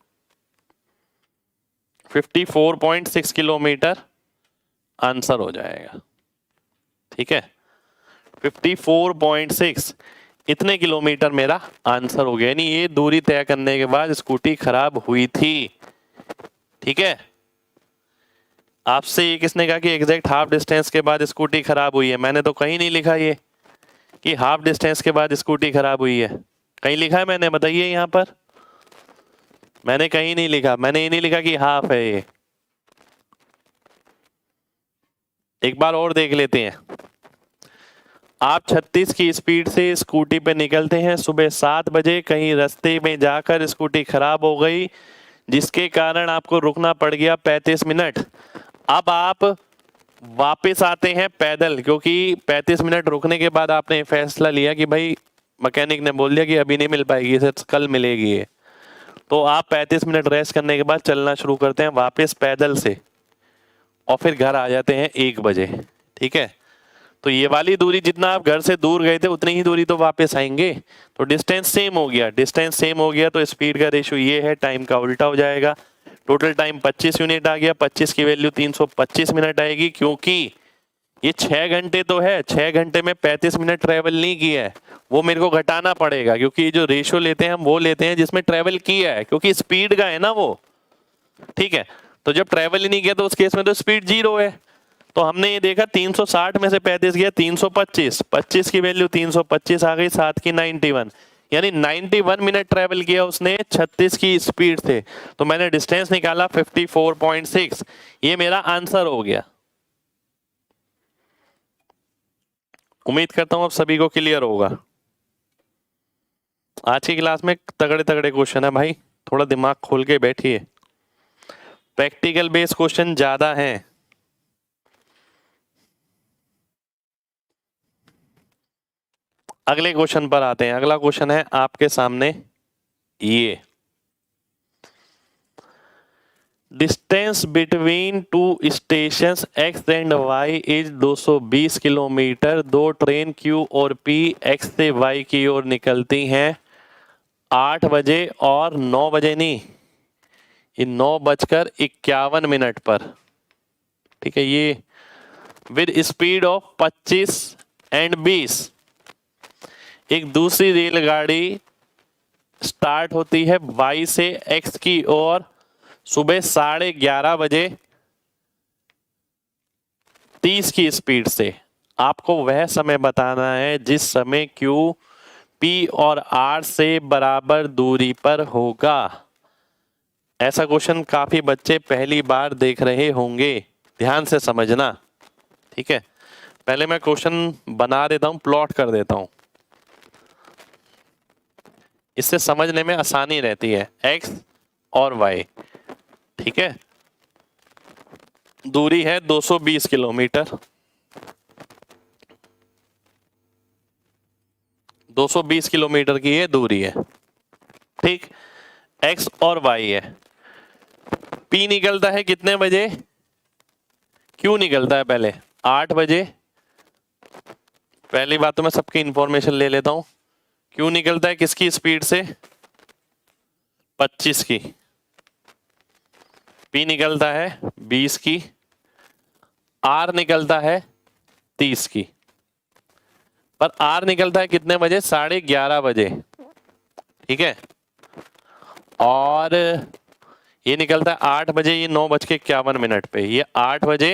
54.6 किलोमीटर आंसर हो जाएगा। ठीक है, 54.6 इतने किलोमीटर मेरा आंसर हो गया, यानी ये दूरी तय करने के बाद स्कूटी खराब हुई थी। ठीक है, आपसे ये किसने कहा कि एग्जैक्ट हाफ डिस्टेंस के बाद स्कूटी खराब हुई है? मैंने तो कहीं नहीं लिखा ये कि हाफ डिस्टेंस के बाद स्कूटी खराब हुई है। कहीं लिखा है मैंने? बताइए यहां पर। मैंने कहीं नहीं लिखा, मैंने ये नहीं लिखा कि हाफ है ये। एक बार और देख लेते हैं। आप 36 की स्पीड से स्कूटी पे निकलते हैं सुबह 7 बजे। कहीं रास्ते में जाकर स्कूटी खराब हो गई, जिसके कारण आपको रुकना पड़ गया 35 मिनट। अब आप वापस आते हैं पैदल, क्योंकि 35 मिनट रुकने के बाद आपने फैसला लिया कि भाई मैकेनिक ने बोल दिया कि अभी नहीं मिल पाएगी, इसे कल मिलेगी ये। तो आप 35 मिनट रेस्ट करने के बाद चलना शुरू करते हैं वापस पैदल से, और फिर घर आ जाते हैं 1 बजे। ठीक है, तो ये वाली दूरी जितना आप घर से दूर गए थे उतनी ही दूरी तो वापस आएंगे, तो डिस्टेंस सेम हो गया। डिस्टेंस सेम हो गया तो स्पीड का रेशियो ये है, टाइम का उल्टा हो जाएगा। टोटल टाइम 25 यूनिट आ गया, 25 की वैल्यू 325 मिनट आएगी, क्योंकि ये 6 घंटे तो है, 6 घंटे में 35 मिनट ट्रेवल नहीं किया है, वो मेरे को घटाना पड़ेगा, क्योंकि ये जो रेशियो लेते हैं हम वो लेते हैं जिसमें ट्रेवल किया है, क्योंकि स्पीड का है ना वो। ठीक है, तो जब ट्रेवल ही नहीं किया तो उस केस में तो स्पीड 0 है। तो हमने ये देखा 360 में से 35 गया 325, 25 की वैल्यू 325 आ गई, 7 की 91, यानी 91 मिनट ट्रेवल किया उसने 36 की स्पीड से। तो मैंने डिस्टेंस निकाला 54.6, ये मेरा आंसर हो गया। उम्मीद करता हूं अब सभी को क्लियर होगा। आज की क्लास में तगड़े तगड़े क्वेश्चन है भाई, थोड़ा दिमाग खोल के बैठिए। प्रैक्टिकल बेस्ड क्वेश्चन ज्यादा हैं। अगले क्वेश्चन पर आते हैं। अगला क्वेश्चन है आपके सामने ये, distance between two stations X and Y is 220 kilometre. दो ट्रेन क्यू और पी एक्स से वाई की ओर निकलती हैं 8 बजे और 9 बजे नहीं, ये 9:51 पर। ठीक है, ये विद स्पीड ऑफ 25 एंड 20। एक दूसरी रेलगाड़ी स्टार्ट होती है वाई से एक्स की ओर सुबह 11:30 बजे 30 की स्पीड से। आपको वह समय बताना है जिस समय क्यू पी और आर से बराबर दूरी पर होगा। ऐसा क्वेश्चन काफी बच्चे पहली बार देख रहे होंगे, ध्यान से समझना। ठीक है, पहले मैं क्वेश्चन बना देता हूं, प्लॉट कर देता हूं, इससे समझने में आसानी रहती है। x और y, ठीक है, दूरी है 220 किलोमीटर। 220 किलोमीटर की ये दूरी है। ठीक, x और y है। p निकलता है कितने बजे? q निकलता है पहले 8 बजे। पहली बात तो मैं सबकी इंफॉर्मेशन ले लेता हूं। q निकलता है किसकी स्पीड से? 25 की। p निकलता है 20 की। r निकलता है 30 की। पर r निकलता है कितने बजे? 11:30 बजे। ठीक है, और ये निकलता है 8 बजे, ये 9:51 पे। ये 8 बजे,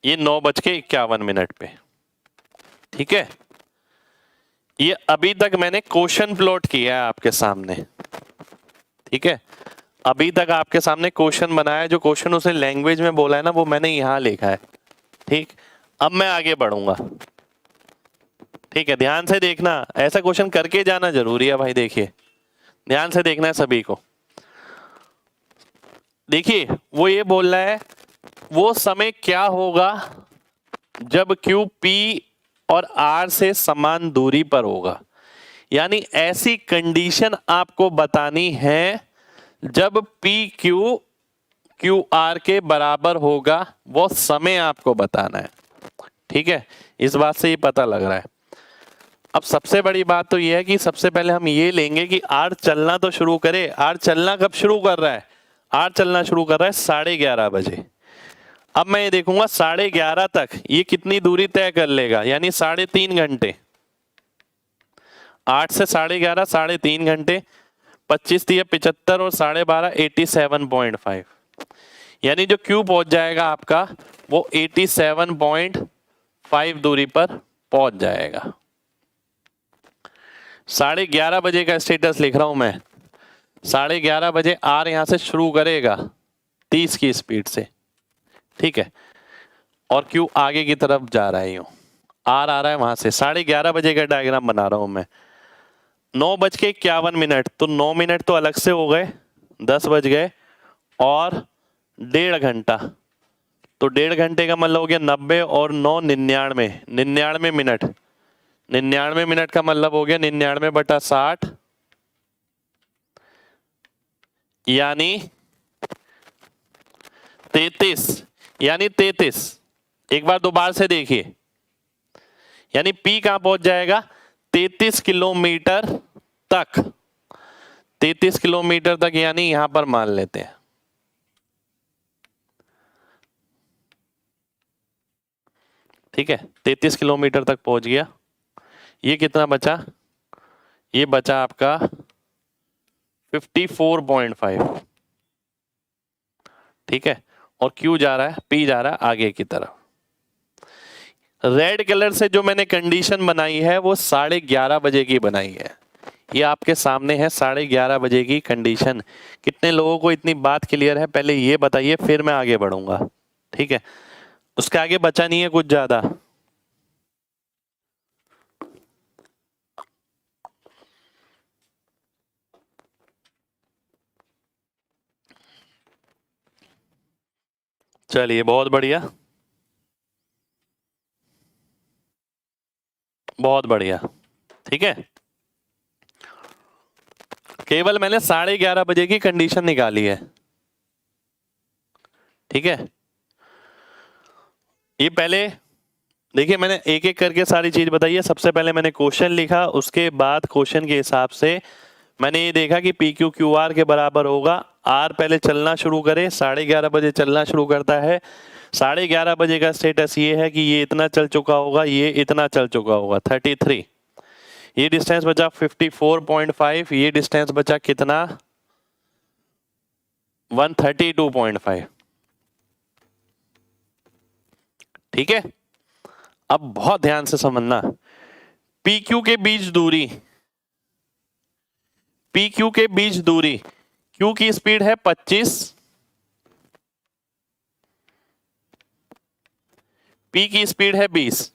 ये 9:51 पे। ठीक है, ये अभी तक मैंने क्वेश्चन प्लॉट किया है आपके सामने। ठीक है, अभी तक आपके सामने क्वेश्चन बनाया, जो क्वेश्चन उसने लैंग्वेज में बोला है ना, वो मैंने यहां लिखा है। ठीक, अब मैं आगे बढ़ूंगा। ठीक है, ध्यान से देखना, ऐसा क्वेश्चन करके जाना जरूरी है भाई। देखिए, ध्यान से देखना है सभी को। देखिए, वो ये बोल रहा है वो समय क्या होगा जब क्यू पी और आर से समान दूरी पर होगा। यानी ऐसी कंडीशन आपको बतानी है जब पी क्यू क्यू आर के बराबर होगा, वो समय आपको बताना है। ठीक है, इस बात से ये पता लग रहा है। अब सबसे बड़ी बात तो ये है कि सबसे पहले हम ये लेंगे कि आर चलना तो शुरू करे। आर चलना कब शुरू कर रहा है? आर चलना शुरू कर रहा है 11:30 बजे। अब मैं ये देखूंगा 11:30 तक ये कितनी दूरी तय कर लेगा, यानी 3.5 घंटे। 8 से 11:30 3.5 घंटे, 25 दिए 75 और 12.5 87.5, यानी जो क्यू पहुंच जाएगा आपका वो 87.5 दूरी पर पहुंच जाएगा। 11:30 बजे का स्टेटस लिख रहा हूं मैं। 11:30 बजे आर यहां से शुरू करेगा 30 की स्पीड से, ठीक है, और क्यू आगे की तरफ जा रहा है, यूं आर आ रहा है वहां से। 11:30 बजे का डायग्राम बना रहा हूं मैं। 9:51, तो 9 मिनट तो अलग से हो गए, 10 बज गए और 1.5 घंटा, तो 1.5 घंटे का मतलब हो गया 90 और 9 99, 99 मिनट। 99 मिनट का मतलब हो गया 99/60, यानी 33, यानी 33। एक बार दोबारा से देखिए, यानी पी कहां पहुंच जाएगा? 33 किलोमीटर तक। 33 किलोमीटर तक, यानी यहां पर मान लेते हैं, ठीक है, 33 किलोमीटर तक पहुंच गया। ये कितना बचा? ये बचा आपका 54.5, ठीक है, और क्यू जा रहा है, पी जा रहा है आगे की तरफ। रेड कलर से जो मैंने कंडीशन बनाई है वो 11:30 बजे की बनाई है। ये आपके सामने है 11:30 बजे की कंडीशन। कितने लोगों को इतनी बात क्लियर है, पहले ये बताइए, फिर मैं आगे बढ़ूंगा, ठीक है। उसके आगे बचा नहीं है कुछ ज्यादा। चलिए, बहुत बढ़िया, बहुत बढ़िया, ठीक है। केवल मैंने 11:30 बजे की कंडीशन निकाली है, ठीक है। ये पहले देखिए, मैंने एक एक करके सारी चीज बताई है। सबसे पहले मैंने क्वेश्चन लिखा, उसके बाद क्वेश्चन के हिसाब से मैंने ये देखा कि पी क्यू क्यू आर के बराबर होगा। आर पहले चलना शुरू करे, 11:30 बजे चलना शुरू करता है। 11:30 बजे का स्टेटस ये है कि ये इतना चल चुका होगा, ये इतना चल चुका होगा 33। ये डिस्टेंस बचा 54.5, ये डिस्टेंस बचा कितना? 132.5, ठीक है। अब बहुत ध्यान से समझना, पी क्यू के बीच दूरी, पी क्यू के बीच दूरी, क्यू की स्पीड है 25, पी की स्पीड है 20।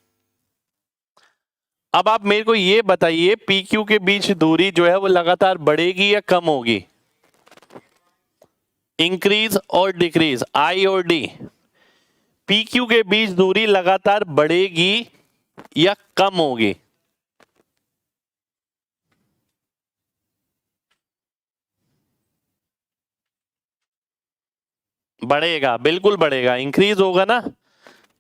अब आप मेरे को ये बताइए, पी क्यू के बीच दूरी जो है वो लगातार बढ़ेगी या कम होगी? इंक्रीज और डिक्रीज, आई और डी। पी क्यू के बीच दूरी लगातार बढ़ेगी या कम होगी? बढ़ेगा, बिल्कुल बढ़ेगा, इंक्रीज होगा ना।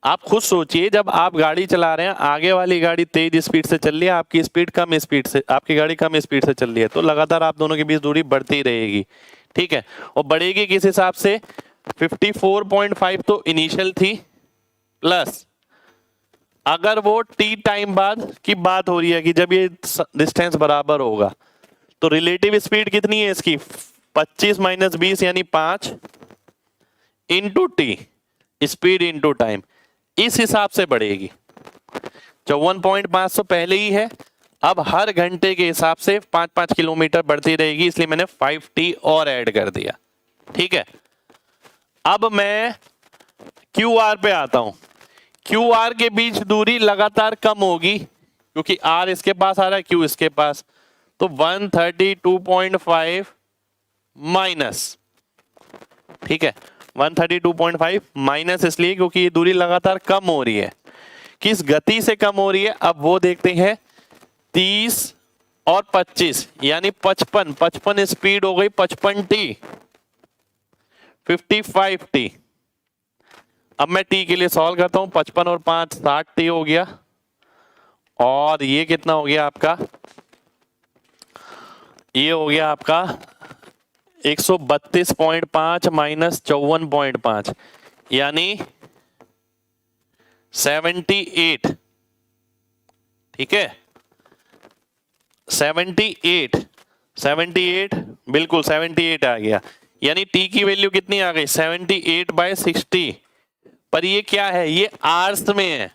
आप खुद सोचिए, जब आप गाड़ी चला रहे हैं, आगे वाली गाड़ी तेज स्पीड से चल रही है, आपकी स्पीड कम स्पीड से, आपकी गाड़ी कम स्पीड से चल रही है, तो लगातार आप दोनों के बीच दूरी बढ़ती रहेगी, ठीक है। और बढ़ेगी किस हिसाब से? 54.5 तो इनिशियल थी, प्लस अगर वो टी टाइम बाद की बात हो रही है कि जब ये डिस्टेंस बराबर होगा, तो रिलेटिव स्पीड कितनी है इसकी? 25 - 20 यानी 5 into T, speed into time, इस हिसाब से बढ़ेगी। 54.5 तो पहले ही है, अब हर घंटे के हिसाब से 5-5 किलोमीटर बढ़ती रहेगी, इसलिए मैंने 5t और ऐड कर दिया, ठीक है। अब मैं क्यू आर पे आता हूं। क्यू आर के बीच दूरी लगातार कम होगी, क्योंकि आर इसके पास आ रहा है, क्यू इसके पास, तो 132.5 माइनस, ठीक है, 132.5 माइनस इसलिए क्योंकि ये दूरी लगातार कम हो रही है। किस गति से कम हो रही है, अब वो देखते हैं। 30 और 25 यानी 55 स्पीड हो गई 55t। 55t। अब मैं t के लिए सॉल्व करता हूं, 55 और 5 60t हो गया, और ये कितना हो गया आपका, ये हो गया आपका 132.5 माइनस 54.5 यानी 78। ठीक है, 78 बिल्कुल 78 आ गया, यानी t की वैल्यू कितनी आ गई 78/60। पर ये क्या है, ये आवर्स में है,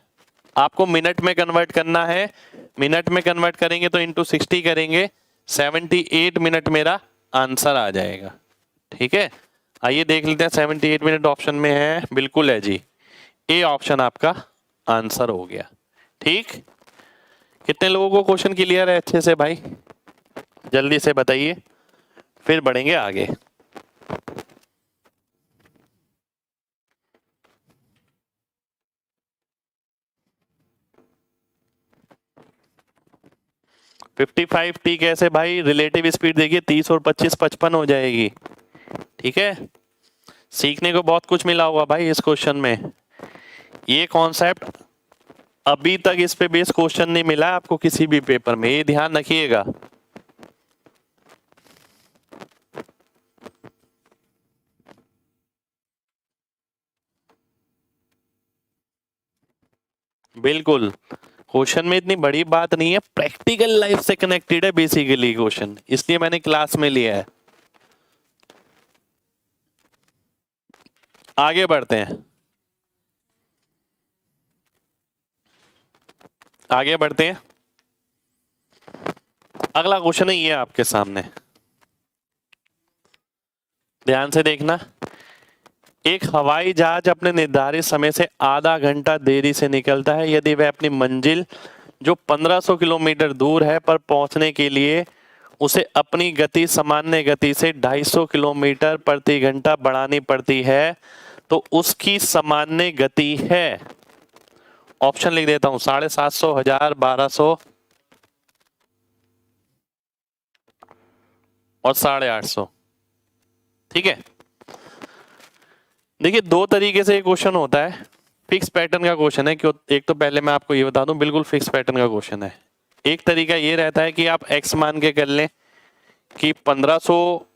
आपको मिनट में कन्वर्ट करना है। मिनट में कन्वर्ट करेंगे तो इंटू 60 करेंगे, 78 मिनट मेरा आंसर आ जाएगा। ठीक है, आइए देख लेते हैं 78 मिनट ऑप्शन में है, बिल्कुल है जी, ए ऑप्शन आपका आंसर हो गया। ठीक, कितने लोगों को क्वेश्चन क्लियर है अच्छे से भाई, जल्दी से बताइए, फिर बढ़ेंगे आगे। फिफ्टी फाइव टी कैसे भाई, रिलेटिव स्पीड देखिए 30 और 25 55 हो जाएगी। ठीक है, सीखने को बहुत कुछ मिला होगा भाई इस क्वेश्चन में। ये कॉन्सेप्ट अभी तक इस पे बेस क्वेश्चन नहीं मिला आपको किसी भी पेपर में, ये ध्यान रखिएगा। बिल्कुल, क्वेश्चन में इतनी बड़ी बात नहीं है, प्रैक्टिकल लाइफ से कनेक्टेड है बेसिकली क्वेश्चन, इसलिए मैंने क्लास में लिया है। आगे बढ़ते हैं, आगे बढ़ते हैं। अगला क्वेश्चन है ये आपके सामने, ध्यान से देखना। एक हवाई जहाज अपने निर्धारित समय से आधा घंटा देरी से निकलता है यदि वह अपनी मंजिल जो 1500 किलोमीटर दूर है पर पहुंचने के लिए उसे अपनी गति सामान्य गति से 250 किलोमीटर प्रति घंटा बढ़ानी पड़ती है तो उसकी सामान्य गति है। ऑप्शन लिख देता हूं, 750, 1000, 1200 और 850। ठीक है, देखिए दो तरीके से क्वेश्चन होता है, फिक्स पैटर्न का क्वेश्चन है। क्यों, एक तो पहले मैं आपको ये बता दूं, बिल्कुल फिक्स पैटर्न का क्वेश्चन है। एक तरीका ये रहता है कि आप x मान के कर लें कि 1500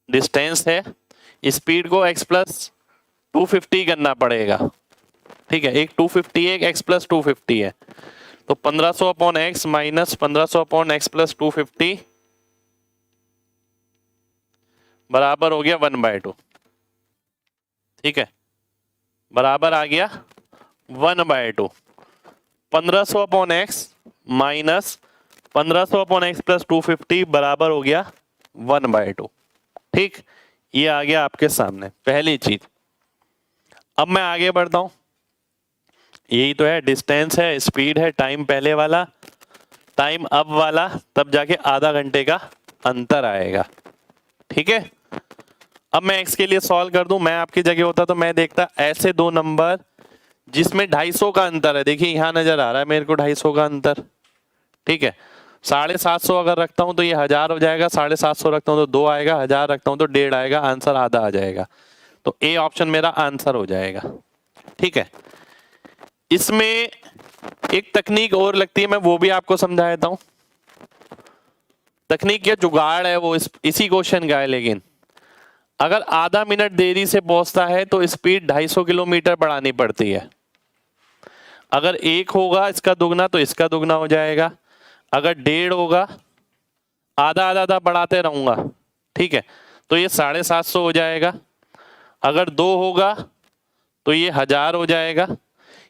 डिस्टेंस है, स्पीड को x प्लस 250 करना पड़ेगा। ठीक है, एक 250 है, एक x प्लस 250 है, तो 1500 upon x minus 1500 upon x plus 250 बराबर हो गया 1/2। ठीक है, बराबर आ गया 1/2। 1500 upon x minus 1500 upon x plus 250 बराबर हो गया 1/2। ठीक, ये आ गया आपके सामने पहली चीज। अब मैं आगे बढ़ता हूं, यही तो है, डिस्टेंस है, स्पीड है, टाइम पहले वाला, टाइम अब वाला, तब जाके आधा घंटे का अंतर आएगा। ठीक है, अब मैं x के लिए सॉल्व कर दूं, मैं आपकी जगह होता तो मैं देखता ऐसे दो नंबर जिसमें 250 का अंतर है। देखिए यहां नजर आ रहा है मेरे को 250 का अंतर। ठीक है, 750 अगर रखता हूं तो ये 1000 हो जाएगा, 750 रखता हूं तो 2 आएगा, 1000 रखता हूं तो 1.5 आएगा, आंसर आधा आ जाएगा। तो ए ऑप्शन मेरा आंसर हो जाएगा। ठीक है, इसमें एक तकनीक और लगती है, मैं वो भी आपको समझा देता हूं। तकनीक या जुगाड़ है वो इसी क्वेश्चन का है, लेकिन अगर आधा मिनट देरी से पहुंचता है तो स्पीड 250 किलोमीटर बढ़ानी पड़ती है। अगर 1 होगा इसका दुगना तो इसका दुगना हो जाएगा, अगर 1.5 होगा आधा आधा आधा बढ़ाते रहूंगा। ठीक है, तो ये 750 हो जाएगा, अगर 2 होगा तो ये 1000 हो जाएगा,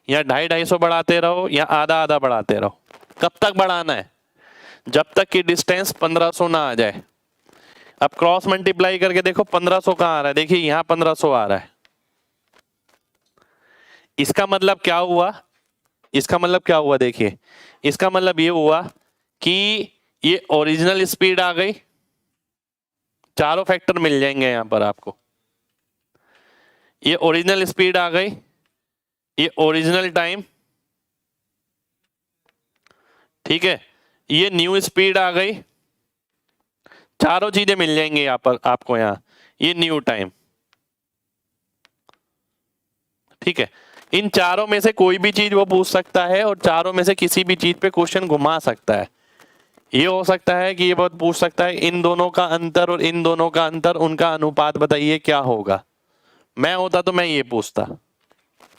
या 250 बढ़ाते रहो या आधा आधा बढ़ाते रहो। कब तक बढ़ाना है, जब तक कि डिस्टेंस 1500 ना आ जाए। अब क्रॉस मल्टीप्लाई करके देखो 1500 कहां आ रहा है, देखिए यहां 1500 आ रहा है। इसका मतलब क्या हुआ, इसका मतलब क्या हुआ, देखिए इसका मतलब ये हुआ कि ये ओरिजिनल स्पीड आ गई, चारों फैक्टर मिल जाएंगे यहां पर आपको। ये ओरिजिनल स्पीड आ गई, ये ओरिजिनल टाइम, ठीक है, ये न्यू स्पीड आ गई, चारों चीजें मिल जाएंगी यहाँ पर आपको। यहाँ ये न्यू टाइम। ठीक है, इन चारों में से कोई भी चीज वो पूछ सकता है और चारों में से किसी भी चीज पे क्वेश्चन घुमा सकता है। ये हो सकता है कि ये बहुत पूछ सकता है इन दोनों का अंतर और इन दोनों का अंतर, उनका अनुपात बताइए क्या होगा। मैं होता तो मैं ये पूछता,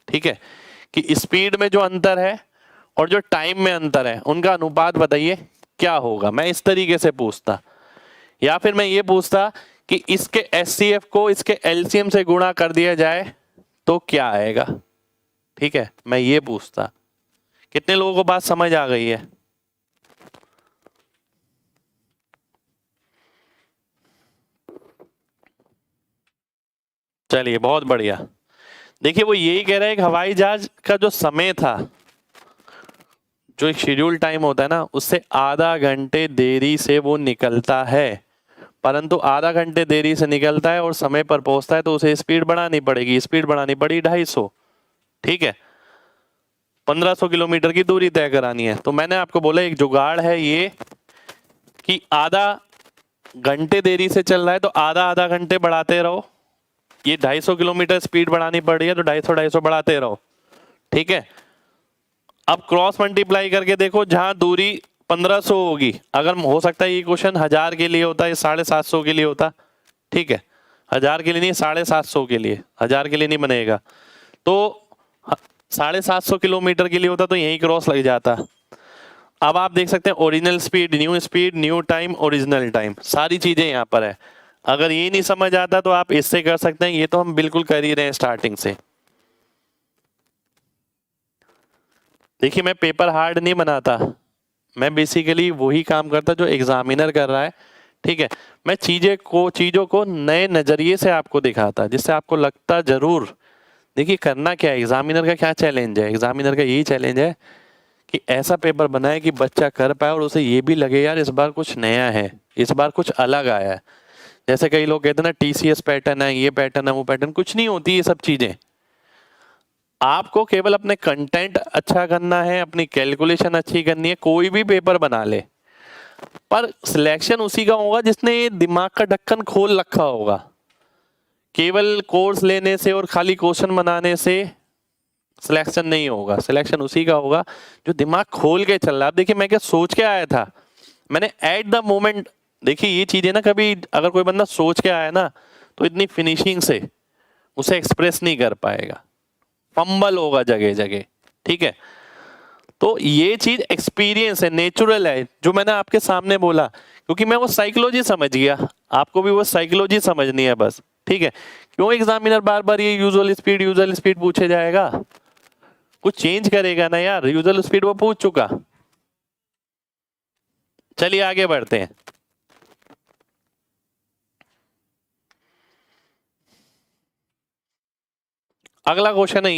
ठीक है, कि स्पीड में जो अंतर है और जो टाइम में अंतर है उनका अनुपात बताइए क्या होगा। मैं इस तरीके से पूछता। या फिर मैं ये पूछता कि इसके एचसीएफ को इसके एलसीएम से गुणा कर दिया जाए तो क्या आएगा। ठीक है, मैं ये पूछता। कितने लोगों को बात समझ आ गई है? चलिए, बहुत बढ़िया। देखिए, वो यही कह रहा है कि हवाई जहाज का जो समय था, जो एक शेड्यूल टाइम होता है ना, उससे आधा घंटे देरी से वो निकलता है। परंतु आधा घंटे देरी से निकलता है और समय पर पहुंचता है तो उसे स्पीड बढ़ानी पड़ेगी। स्पीड बढ़ानी पड़ी 250। ठीक है, 1500 किलोमीटर की दूरी तय करानी है। तो मैंने आपको बोला एक जुगाड़ है ये कि आधा घंटे देरी से चल रहा है तो आधा आधा घंटे बढ़ाते रहो। ये 250 किलोमीटर स्पीड बढ़ानी पड़ रही है तो 250 बढ़ाते रहो। ठीक है, अब क्रॉस मल्टीप्लाई करके देखो, जहां दूरी 1500 होगी, अगर हो सकता है ये क्वेश्चन 1000 के लिए होता है, 750 के लिए होता। ठीक है, 1000 के लिए नहीं, 750 के लिए, 1000 के लिए नहीं बनेगा। तो 750 किलोमीटर के लिए होता तो यही क्रॉस लग जाता। अब आप देख सकते हैं original speed, new time, original time, सारी चीजें यहाँ पर है। अगर ये नहीं समझ आता तो आप इससे कर सकते हैं। ये तो हम बिल्कुल कर ही रहे हैं स्टार्टिंग से। देखिए, मैं पेपर हार्ड नहीं बनाता, मैं बेसिकली वही काम करता जो एग्जामिनर कर रहा है। ठीक है, मैं चीजों को नए नजरिए से आपको दिखाता, जिससे आपको लगता जरूर। देखिए, करना क्या है, एग्जामिनर का क्या चैलेंज है? एग्जामिनर का यही चैलेंज है कि ऐसा पेपर बनाए कि बच्चा कर पाए और उसे ये भी लगे यार इस बार कुछ नया है, इस बार कुछ अलग आया है। जैसे कई लोग कहते हैं ना टीसीएस पैटर्न है, ये पैटर्न है, वो पैटर्न, कुछ नहीं होती ये सब चीजें। आपको केवल अपने कंटेंट अच्छा करना है, अपनी कैलकुलेशन अच्छी करनी है। कोई भी पेपर बना ले, पर सिलेक्शन उसी का होगा जिसने दिमाग का ढक्कन खोल रखा होगा। केवल कोर्स लेने से और खाली क्वेश्चन बनाने से सिलेक्शन नहीं होगा। सिलेक्शन उसी का होगा जो दिमाग खोल के चल रहा है। अब देखिए, मैं क्या सोच के आया था, मैंने एट द मोमेंट, देखिए ये चीजें ना, कभी अगर कोई बंदा सोच के आया ना तो इतनी फिनिशिंग से उसे एक्सप्रेस नहीं कर पाएगा, फंबल होगा जगह जगह। ठीक है, तो ये चीज एक्सपीरियंस है, नेचुरल है, जो मैंने आपके सामने बोला, क्योंकि मैं वो साइकोलॉजी समझ गया। आपको भी वो साइकोलॉजी समझनी है बस। ठीक है, क्यों एग्जामिनर बार बार ये यूजुअल स्पीड पूछे जाएगा? कुछ चेंज करेगा ना यार, यूजुअल स्पीड वो पूछ चुका। चलिए आगे बढ़ते हैं। अगला क्वेश्चन है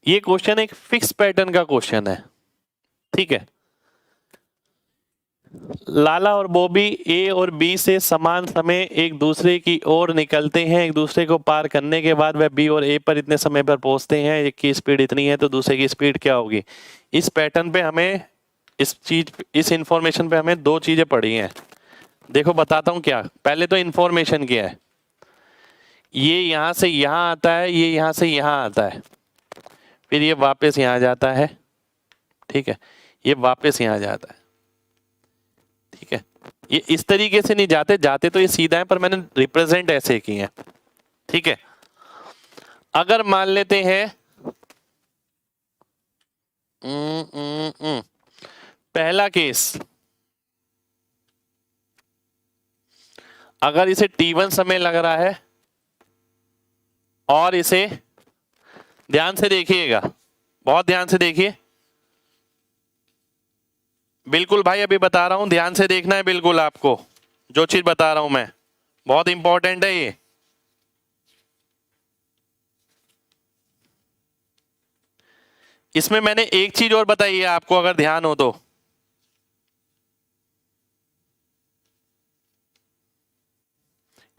ये क्वेश्चन एक फिक्स पैटर्न का क्वेश्चन है। ठीक है, लाला और बॉबी ए और बी से समान समय एक दूसरे की ओर निकलते हैं। एक दूसरे को पार करने के बाद वह बी और ए पर इतने समय पर पहुंचते हैं। एक की स्पीड इतनी है तो दूसरे की स्पीड क्या होगी? इस पैटर्न पे हमें इस इंफॉर्मेशन पे हमें दो चीजें पढ़ी हैं। देखो बताता हूं क्या। पहले तो इंफॉर्मेशन क्या है, ये यहां से यहां आता है, ये यहां से यहां आता है, फिर ये वापस यहां जाता है। ठीक है, ये वापस यहां जाता है। ठीक है, ये इस तरीके से नहीं जाते, जाते तो ये सीधा है, पर मैंने रिप्रेजेंट ऐसे किए हैं। ठीक है, अगर मान लेते हैं पहला केस, अगर इसे T1 समय लग रहा है और इसे, ध्यान से देखिएगा, बहुत ध्यान से देखिए, बिल्कुल भाई अभी बता रहा हूं, ध्यान से देखना है बिल्कुल आपको, जो चीज बता रहा हूं मैं बहुत इंपॉर्टेंट है ये। इसमें मैंने एक चीज और बताई है आपको, अगर ध्यान हो तो,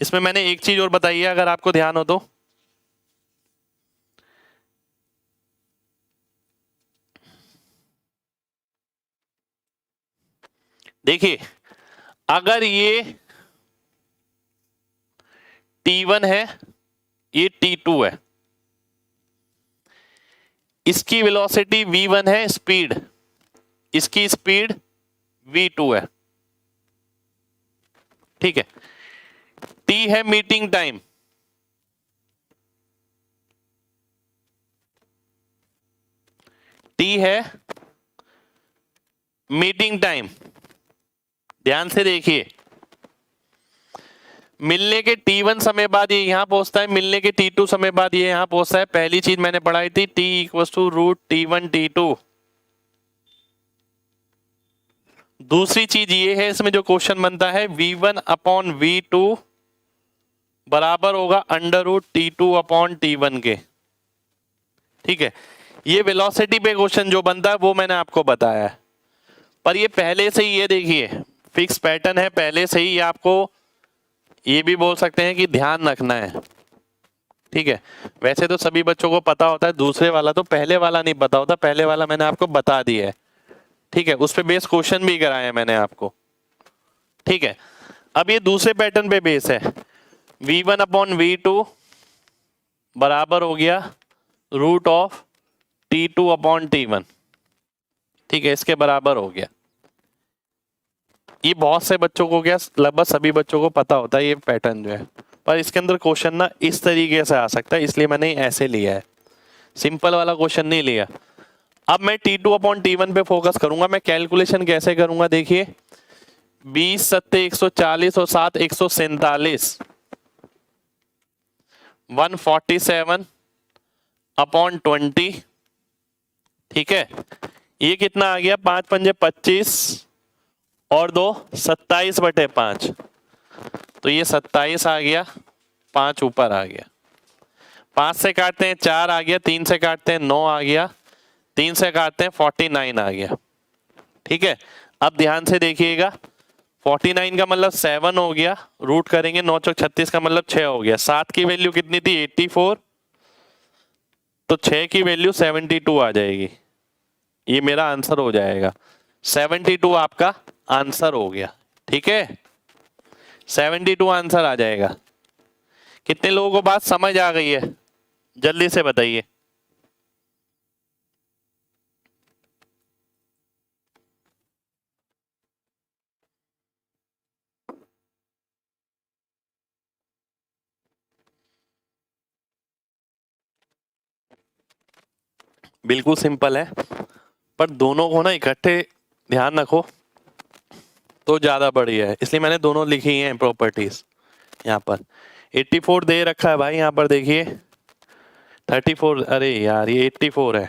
इसमें मैंने एक चीज और बताई है अगर आपको ध्यान हो तो। देखिए, अगर ये T1 है, ये T2 है, इसकी वेलोसिटी V1 है, स्पीड, इसकी स्पीड V2 है, ठीक है। T है मीटिंग टाइम, T है मीटिंग टाइम। ध्यान से देखिए, मिलने के T1 समय बाद ये यहां पहुंचता है, मिलने के T2 समय बाद ये यहां पहुंचता है। पहली चीज मैंने पढ़ाई थी, T equals to root T1 T2। दूसरी चीज ये है, इसमें जो क्वेश्चन बनता है V1 अपॉन V2 बराबर होगा under root T2 upon T1 के, ठीक है। ये वेलोसिटी पे क्वेश्चन जो बनता है वो मैंने आपको बताया है, पर ये पहले से ही, ये देखिए फिक्स पैटर्न है पहले से ही, आपको ये भी बोल सकते हैं कि ध्यान रखना है, ठीक है। वैसे तो सभी बच्चों को पता होता है, दूसरे वाला तो पहले वाला नहीं पता होता, पहले वाला मैंने आपको बता दिया है, ठीक है। उस पे बेस क्वेश्चन भी कराया मैंने आपको, ठीक है। अब ये दूसरे पैटर्न पे बेस है, V1 अपॉन V2 बराबर हो गया root of T2 upon T1, ठीक है, इसके बराबर हो गया। ये बहुत से बच्चों को, क्या लगभग सभी बच्चों को पता होता है ये पैटर्न जो है, पर इसके अंदर क्वेश्चन ना इस तरीके से आ सकता है, इसलिए मैंने ऐसे लिया है, सिंपल वाला क्वेश्चन नहीं लिया। अब मैं T2 अपॉन T1 पे फोकस करूंगा। मैं कैलकुलेशन कैसे करूंगा, देखिए 20 सत्ते 140 और 7 147, 147 अपॉन 20, ठीक है। ये कितना आ गया, 5 पंजे 25 और 2 27/5, तो ये 27 आ गया, 5 ऊपर आ गया, 5 से काटते हैं 4 आ गया, 3 से काटते हैं 9 आ गया, 3 से काटते हैं 49 आ गया, ठीक है। अब ध्यान से देखिएगा, 49 का मतलब 7 हो गया, रूट करेंगे 9 चौक 36 का मतलब 6 हो गया। 7 की वैल्यू कितनी थी, 84, तो 6 की वैल्यू 72 आ जाएगी, ये मेरा आंसर हो जाएगा। 72 आपका आंसर हो गया, ठीक है, 72 आंसर आ जाएगा। कितने लोगों को बात समझ आ गई है, जल्दी से बताइए। बिल्कुल सिंपल है, पर दोनों को ना इकट्ठे ध्यान रखो तो ज्यादा बढ़िया है, इसलिए मैंने दोनों लिखी हैं प्रॉपर्टीज। यहाँ पर 84 दे रखा है भाई, यहाँ पर देखिए 34, अरे यार ये 84 है,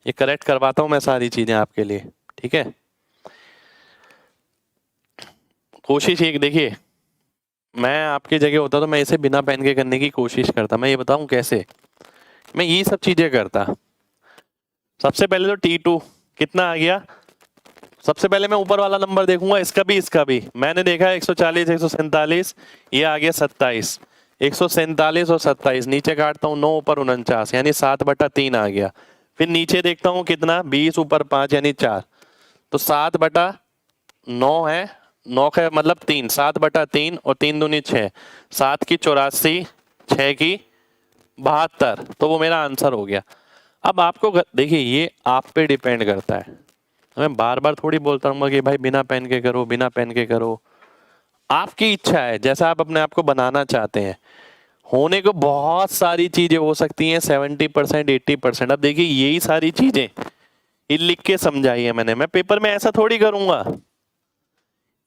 ये करेक्ट करवाता हूं मैं सारी चीजें आपके लिए, ठीक है। कोशिश एक देखिए, मैं आपकी जगह होता तो मैं इसे बिना पेन के करने की कोशिश करता। मैं ये बताऊं कैसे, मैं ये सब चीजें करता। सबसे पहले तो T2 कितना आ गया, सबसे पहले मैं ऊपर वाला नंबर देखूंगा, इसका भी मैंने देखा 140 147, ये आ गया 27, 147 और 27 नीचे काटता हूँ 9 ऊपर 49 यानी 7/3 आ गया। फिर नीचे देखता हूँ कितना, 20 ऊपर 5 यानी 4, तो 7/9 है, 9 का मतलब 3, 7/3 और 3 दूनी 6, 7 की 84, 6 की 72, तो वो मेरा आंसर हो गया। अब आपको देखिए ये आप पे डिपेंड करता है, मैं बार बार थोड़ी बोलता हूँ कि भाई बिना पेन के करो, बिना पेन के करो, आपकी इच्छा है जैसा आप अपने आप को बनाना चाहते हैं। होने को बहुत सारी चीजें हो सकती हैं, 70% 80%। अब देखिए यही सारी चीजें ये लिख के समझाई है मैंने, मैं पेपर में ऐसा थोड़ी करूंगा।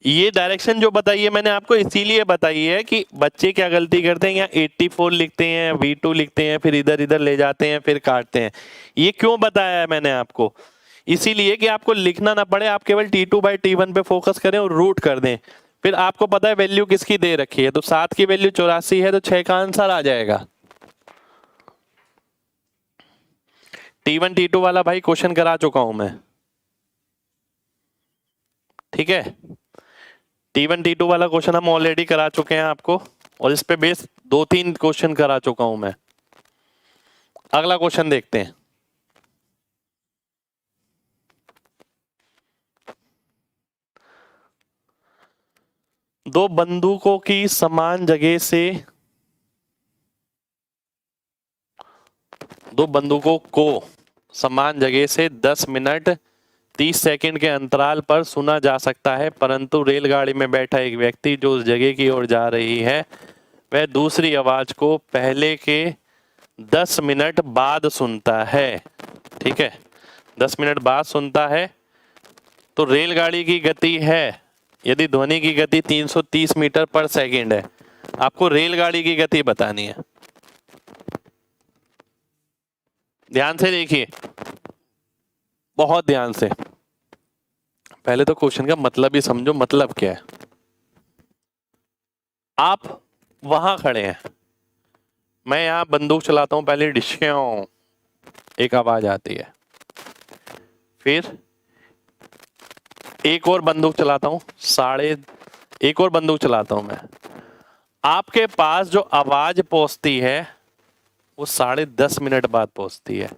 ये डायरेक्शन जो बताई है मैंने आपको इसीलिए बताई है कि बच्चे क्या गलती करते हैं, यहाँ 84 लिखते हैं, V2 लिखते हैं, फिर इधर इधर ले जाते हैं, फिर काटते हैं। ये क्यों बताया है मैंने आपको, इसीलिए कि आपको लिखना ना पड़े, आप केवल T2/T1 पे फोकस करें और रूट कर दें। फिर आपको पता है वैल्यू किसकी दे रखी है, तो 7 की वैल्यू 84 है, तो 6 का आंसर आ जाएगा। T1 T2 वाला भाई क्वेश्चन करा चुका हूं मैं, ठीक है। T1 T2 वाला क्वेश्चन हम ऑलरेडी करा चुके हैं आपको, और इस पे बेस 2-3 क्वेश्चन करा चुका हूं मैं। अगला क्वेश्चन देखते हैं। दो बंदूकों की समान जगह से, दो बंदूकों को समान जगह से 10 मिनट 30 सेकंड के अंतराल पर सुना जा सकता है, परंतु रेलगाड़ी में बैठा एक व्यक्ति जो उस जगह की ओर जा रही है वह दूसरी आवाज को पहले के 10 मिनट बाद सुनता है। ठीक है, 10 मिनट बाद सुनता है। तो रेलगाड़ी की गति है, यदि ध्वनि की गति 330 मीटर पर सेकंड है, आपको रेलगाड़ी की गति बतानी है। ध्यान से देखिए, बहुत ध्यान से। पहले तो क्वेश्चन का मतलब ही समझो, मतलब क्या है। आप वहां खड़े हैं, मैं यहां बंदूक चलाता हूं, पहले डिशक्यों एक आवाज आती है, फिर एक और बंदूक चलाता हूं, एक और बंदूक चलाता हूं मैं, आपके पास जो आवाज पहुंचती है वो 10.5 मिनट बाद पहुंचती है।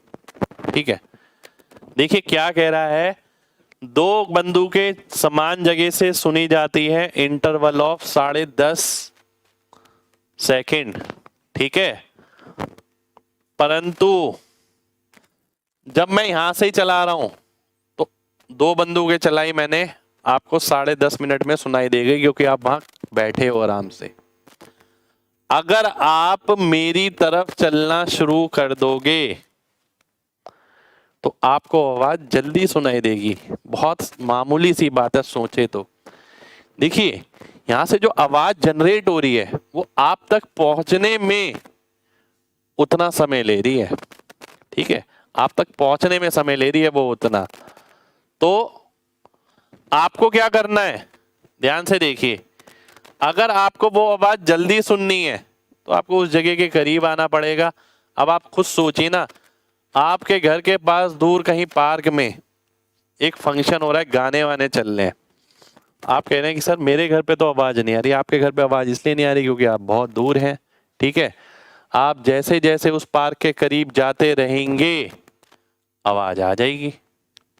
ठीक है, देखिए क्या कह रहा है, दो बंदूकें समान जगह से सुनी जाती है, इंटरवल ऑफ 10.5 सेकंड। ठीक है, परंतु जब मैं यहां से ही चला रहा हूं तो दो बंदूकें चलाई मैंने, आपको 10.5 मिनट में सुनाई देगी, क्योंकि आप वहां बैठे हो आराम से। अगर आप मेरी तरफ चलना शुरू कर दोगे तो आपको आवाज जल्दी सुनाई देगी। बहुत मामूली सी बात है, सोचे तो। देखिए यहां से जो आवाज जनरेट हो रही है वो आप तक पहुंचने में उतना समय ले रही है। ठीक है, आप तक पहुंचने में समय ले रही है वो उतना। तो आपको क्या करना है, ध्यान से देखिए, अगर आपको वो आवाज जल्दी सुननी है तो आपको उस जगह के करीब आना पड़ेगा। अब आप खुद सोचिए ना, आपके घर के पास दूर कहीं पार्क में एक फंक्शन हो रहा है, गाने वाने चल रहे हैं, आप कह रहे हैं कि सर मेरे घर पे तो आवाज नहीं आ रही। आपके घर पे आवाज इसलिए नहीं आ रही क्योंकि आप बहुत दूर हैं। ठीक है, आप जैसे जैसे उस पार्क के करीब जाते रहेंगे आवाज आ जाएगी।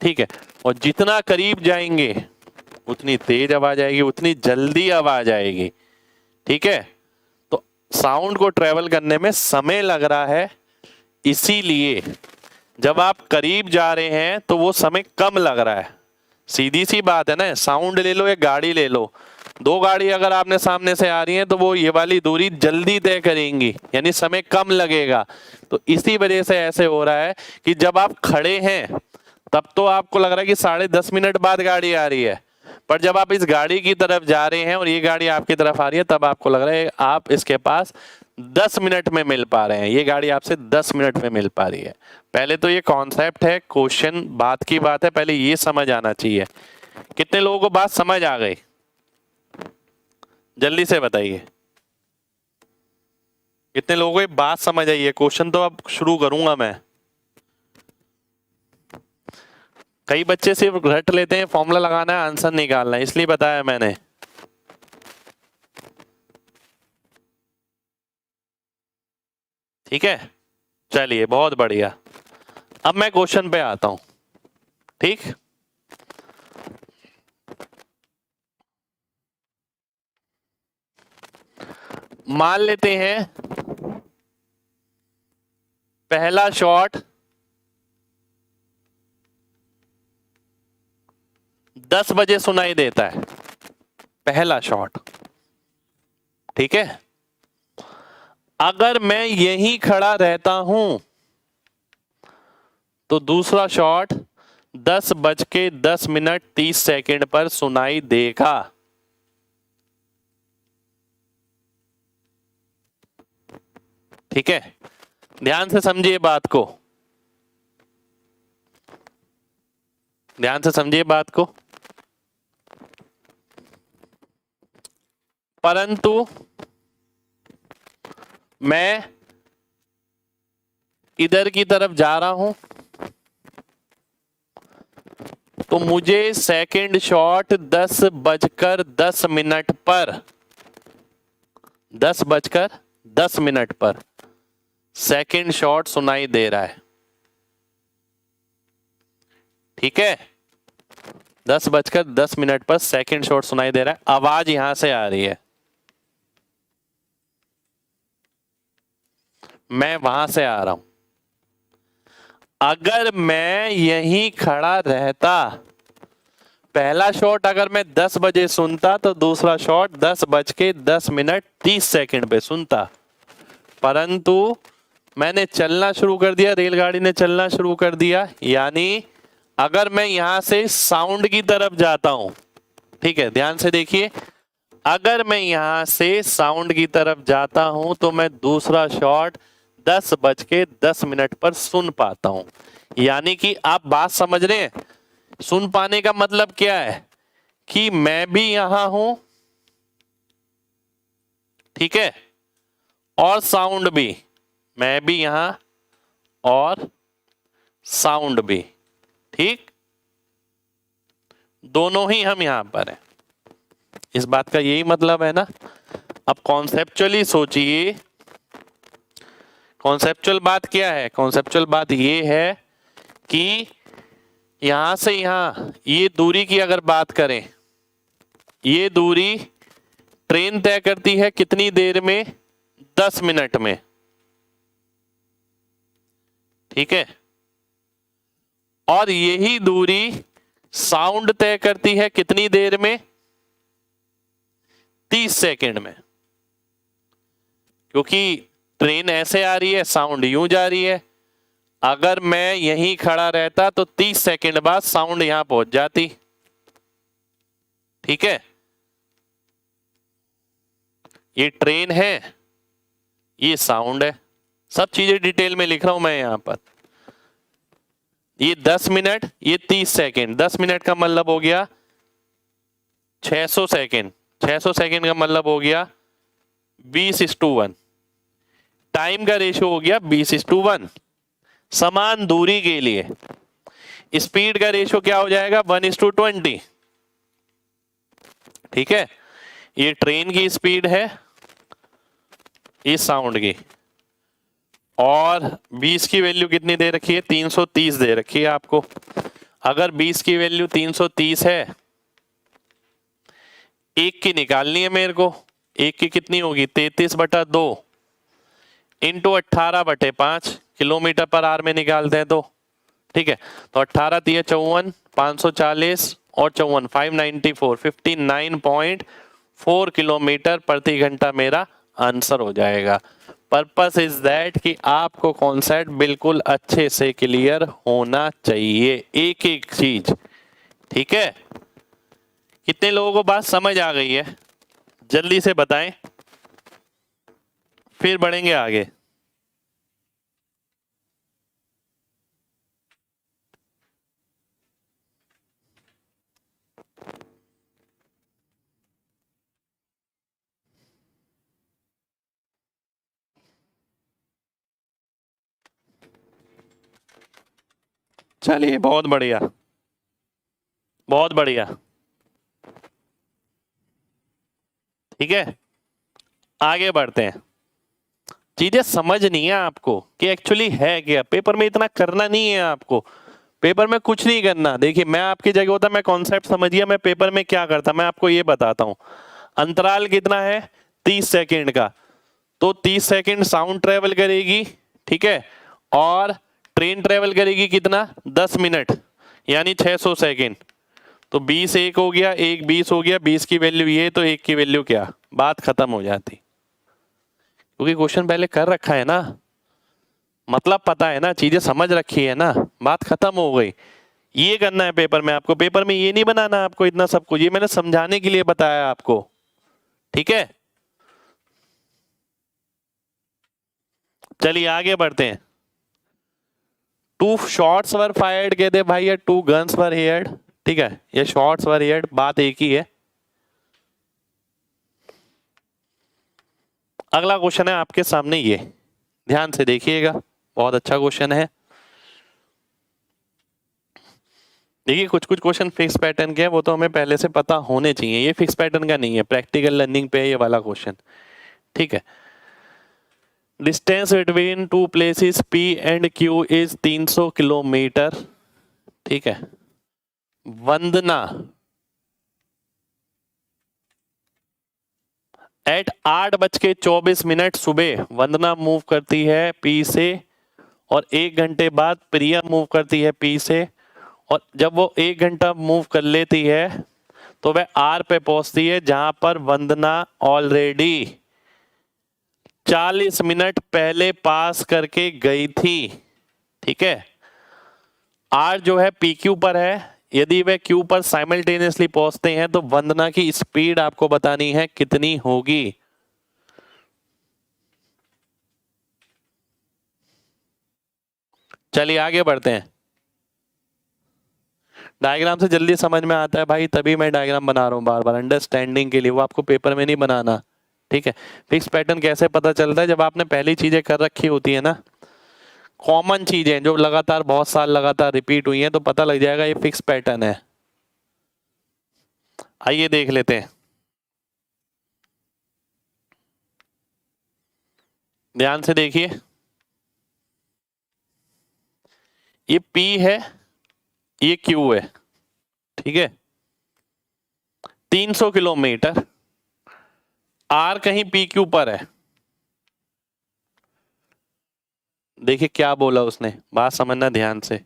ठीक है, और जितना करीब जाएंगे उतनी तेज आवाज आएगी, उतनी जल्दी आवाज आएगी। ठीक है, तो साउंड को ट्रेवल करने में समय लग रहा है, इसीलिए जब आप करीब जा रहे हैं तो वो समय कम लग रहा है। सीधी सी बात है ना, साउंड ले लो या गाड़ी ले लो, दो गाड़ी अगर आपने सामने से आ रही है तो वो ये वाली दूरी जल्दी तय करेंगी, यानी समय कम लगेगा। तो इसी वजह से ऐसे हो रहा है कि जब आप खड़े हैं तब तो आपको लग रहा है कि 10.5 मिनट बाद गाड़ी आ रही है, पर जब आप इस गाड़ी की तरफ जा रहे हैं और ये गाड़ी आपकी तरफ आ रही है तब आपको लग रहा है आप इसके पास 10 मिनट में मिल पा रहे हैं, ये गाड़ी आपसे 10 मिनट में मिल पा रही है। पहले तो ये कॉन्सेप्ट है, क्वेश्चन बात की बात है, पहले ये समझ आना चाहिए। कितने लोगों को बात समझ आ गई, जल्दी से बताइए। कितने लोगों को ये बात समझ आई है? क्वेश्चन तो अब शुरू करूंगा मैं। कई बच्चे सिर्फ रट लेते हैं, फॉर्मूला लगाना है आंसर निकालना है, इसलिए बताया मैंने। ठीक है, चलिए बहुत बढ़िया। अब मैं क्वेश्चन पे आता हूं। ठीक, मान लेते हैं पहला शॉट 10 बजे सुनाई देता है, पहला शॉट। ठीक है, अगर मैं यहीं खड़ा रहता हूं तो दूसरा शॉट 10:10:30 पर सुनाई देगा। ठीक है, ध्यान से समझिए बात को, ध्यान से समझिए बात को। परंतु मैं इधर की तरफ जा रहा हूं तो मुझे सेकंड शॉट 10:10 पर 10:10 पर सेकंड शॉट सुनाई दे रहा है। ठीक है, 10:10 पर सेकंड शॉट सुनाई दे रहा है, आवाज यहां से आ रही है, मैं वहां से आ रहा हूं। अगर मैं यहीं खड़ा रहता, पहला शॉट अगर मैं 10 बजे सुनता तो दूसरा शॉट 10:10 पे सुनता, परंतु मैंने चलना शुरू कर दिया, रेलगाड़ी ने चलना शुरू कर दिया। यानी अगर मैं यहां से साउंड की तरफ जाता हूं, ठीक है, ध्यान से देखिए, अगर मैं यहां से साउंड की तरफ जाता हूं तो मैं दूसरा शॉट 10:10 पर सुन पाता हूं। यानी कि आप बात समझ रहे हैं, सुन पाने का मतलब क्या है कि मैं भी यहां हूं, ठीक है, और साउंड भी, मैं भी यहां और साउंड भी, ठीक, दोनों ही हम यहां पर हैं। इस बात का यही मतलब है ना। अब कॉन्सेप्चुअली सोचिए, कॉन्सेप्चुअल बात क्या है, कॉन्सेप्चुअल बात ये है कि यहां से यहां ये दूरी की अगर बात करें, ये दूरी ट्रेन तय करती है कितनी देर में, 10 मिनट में, ठीक है, और यही दूरी साउंड तय करती है कितनी देर में, 30 सेकंड में। क्योंकि ट्रेन ऐसे आ रही है, साउंड यूं जा रही है। अगर मैं यहीं खड़ा रहता तो 30 सेकंड बाद साउंड यहां पहुंच जाती, ठीक है। ये ट्रेन है, ये साउंड है, सब चीजें डिटेल में लिख रहा हूं मैं यहां पर। ये 10 मिनट, ये 30 सेकंड, 10 मिनट का मतलब हो गया 600 सेकंड, 600 सेकंड का मतलब हो गया 20:1, टाइम का रेशियो हो गया 20:1। समान दूरी के लिए स्पीड का रेशियो क्या हो जाएगा, 1:20, ठीक है। ये ट्रेन की स्पीड है, ये साउंड की, और 20 की वैल्यू कितनी दे रखी है, 330 दे रखी है आपको। अगर 20 की वैल्यू 330 है, एक की निकालनी है मेरे को, एक की कितनी होगी, 33/2 इंटू 18/5 किलोमीटर पर आवर में निकालते हैं तो, ठीक है। तो 18 × 54, 540 और 54, 594, 59.4 किलोमीटर प्रति घंटा मेरा आंसर हो जाएगा। पर्पस इज दैट कि आपको कॉन्सेप्ट बिल्कुल अच्छे से क्लियर होना चाहिए, एक एक चीज, ठीक है। कितने लोगों को बात समझ आ गई है, जल्दी से बताएं, फिर बढ़ेंगे आगे। चलिए, बहुत बढ़िया, बहुत बढ़िया, ठीक है। आगे बढ़ते हैं। चीजें समझनी है आपको कि एक्चुअली है क्या, पेपर में इतना करना नहीं है आपको, पेपर में कुछ नहीं करना। देखिए, मैं आपकी जगह होता, मैं कॉन्सेप्ट समझिए, मैं पेपर में क्या करता, मैं आपको ये बताता हूं। अंतराल कितना है, 30 सेकंड का, तो 30 सेकंड साउंड ट्रेवल करेगी, ठीक है, और ट्रेन ट्रेवल करेगी कितना, 10 मिनट, यानी 600 सेकंड। तो 20 एक हो गया, एक 20 हो गया, 20 की वैल्यू ये, तो एक की वैल्यू क्या, बात खत्म हो जाती। क्योंकि क्वेश्चन पहले कर रखा है ना, मतलब पता है ना, चीजें समझ रखी है ना, बात खत्म हो गई। ये करना है पेपर में आपको, पेपर में ये नहीं बनाना आपको इतना सब कुछ, ये मैंने समझाने के लिए बताया आपको, ठीक है। चलिए आगे बढ़ते हैं। 2 शॉट्स वर फायर्ड कहते भाई, या 2 गन्स वर हियर्ड, ठीक है, ये शॉट्स वर हियर्ड, बात एक ही है। अगला क्वेश्चन है आपके सामने, ये ध्यान से देखिएगा, बहुत अच्छा क्वेश्चन है। देखिए, कुछ कुछ क्वेश्चन फिक्स पैटर्न के हैं, वो तो हमें पहले से पता होने चाहिए, ये फिक्स पैटर्न का नहीं है, प्रैक्टिकल लर्निंग पे है ये वाला क्वेश्चन, ठीक है। Distance between 2 places P and Q is 300 kilometre, ठीक है। वंदना एट 8:24 सुबह वंदना मूव करती है पी से, और 1 घंटे बाद प्रिया मूव करती है पी से, और जब वो 1 घंटा मूव कर लेती है तो वह आर पे पहुंचती है जहां पर वंदना ऑलरेडी 40 मिनट पहले पास करके गई थी। ठीक है, आर जो है पी क्यू पर है, यदि वे क्यू पर साइमल्टेनियसली पहुंचते हैं तो वंदना की स्पीड आपको बतानी है कितनी होगी। चलिए आगे बढ़ते हैं। डायग्राम से जल्दी समझ में आता है भाई, तभी मैं डायग्राम बना रहा हूं बार बार अंडरस्टैंडिंग के लिए, वो आपको पेपर में नहीं बनाना। ठीक है, फिक्स पैटर्न कैसे पता चलता है? जब आपने पहली चीजें कर रखी होती है ना, कॉमन चीजें जो लगातार बहुत साल लगातार रिपीट हुई हैं, तो पता लग जाएगा ये फिक्स पैटर्न है। आइए देख लेते हैं, ध्यान से देखिए। ये P है, ये Q है। ठीक है, 300 किलोमीटर, R कहीं PQ पर है। देखिए क्या बोला उसने, बात समझना ध्यान से।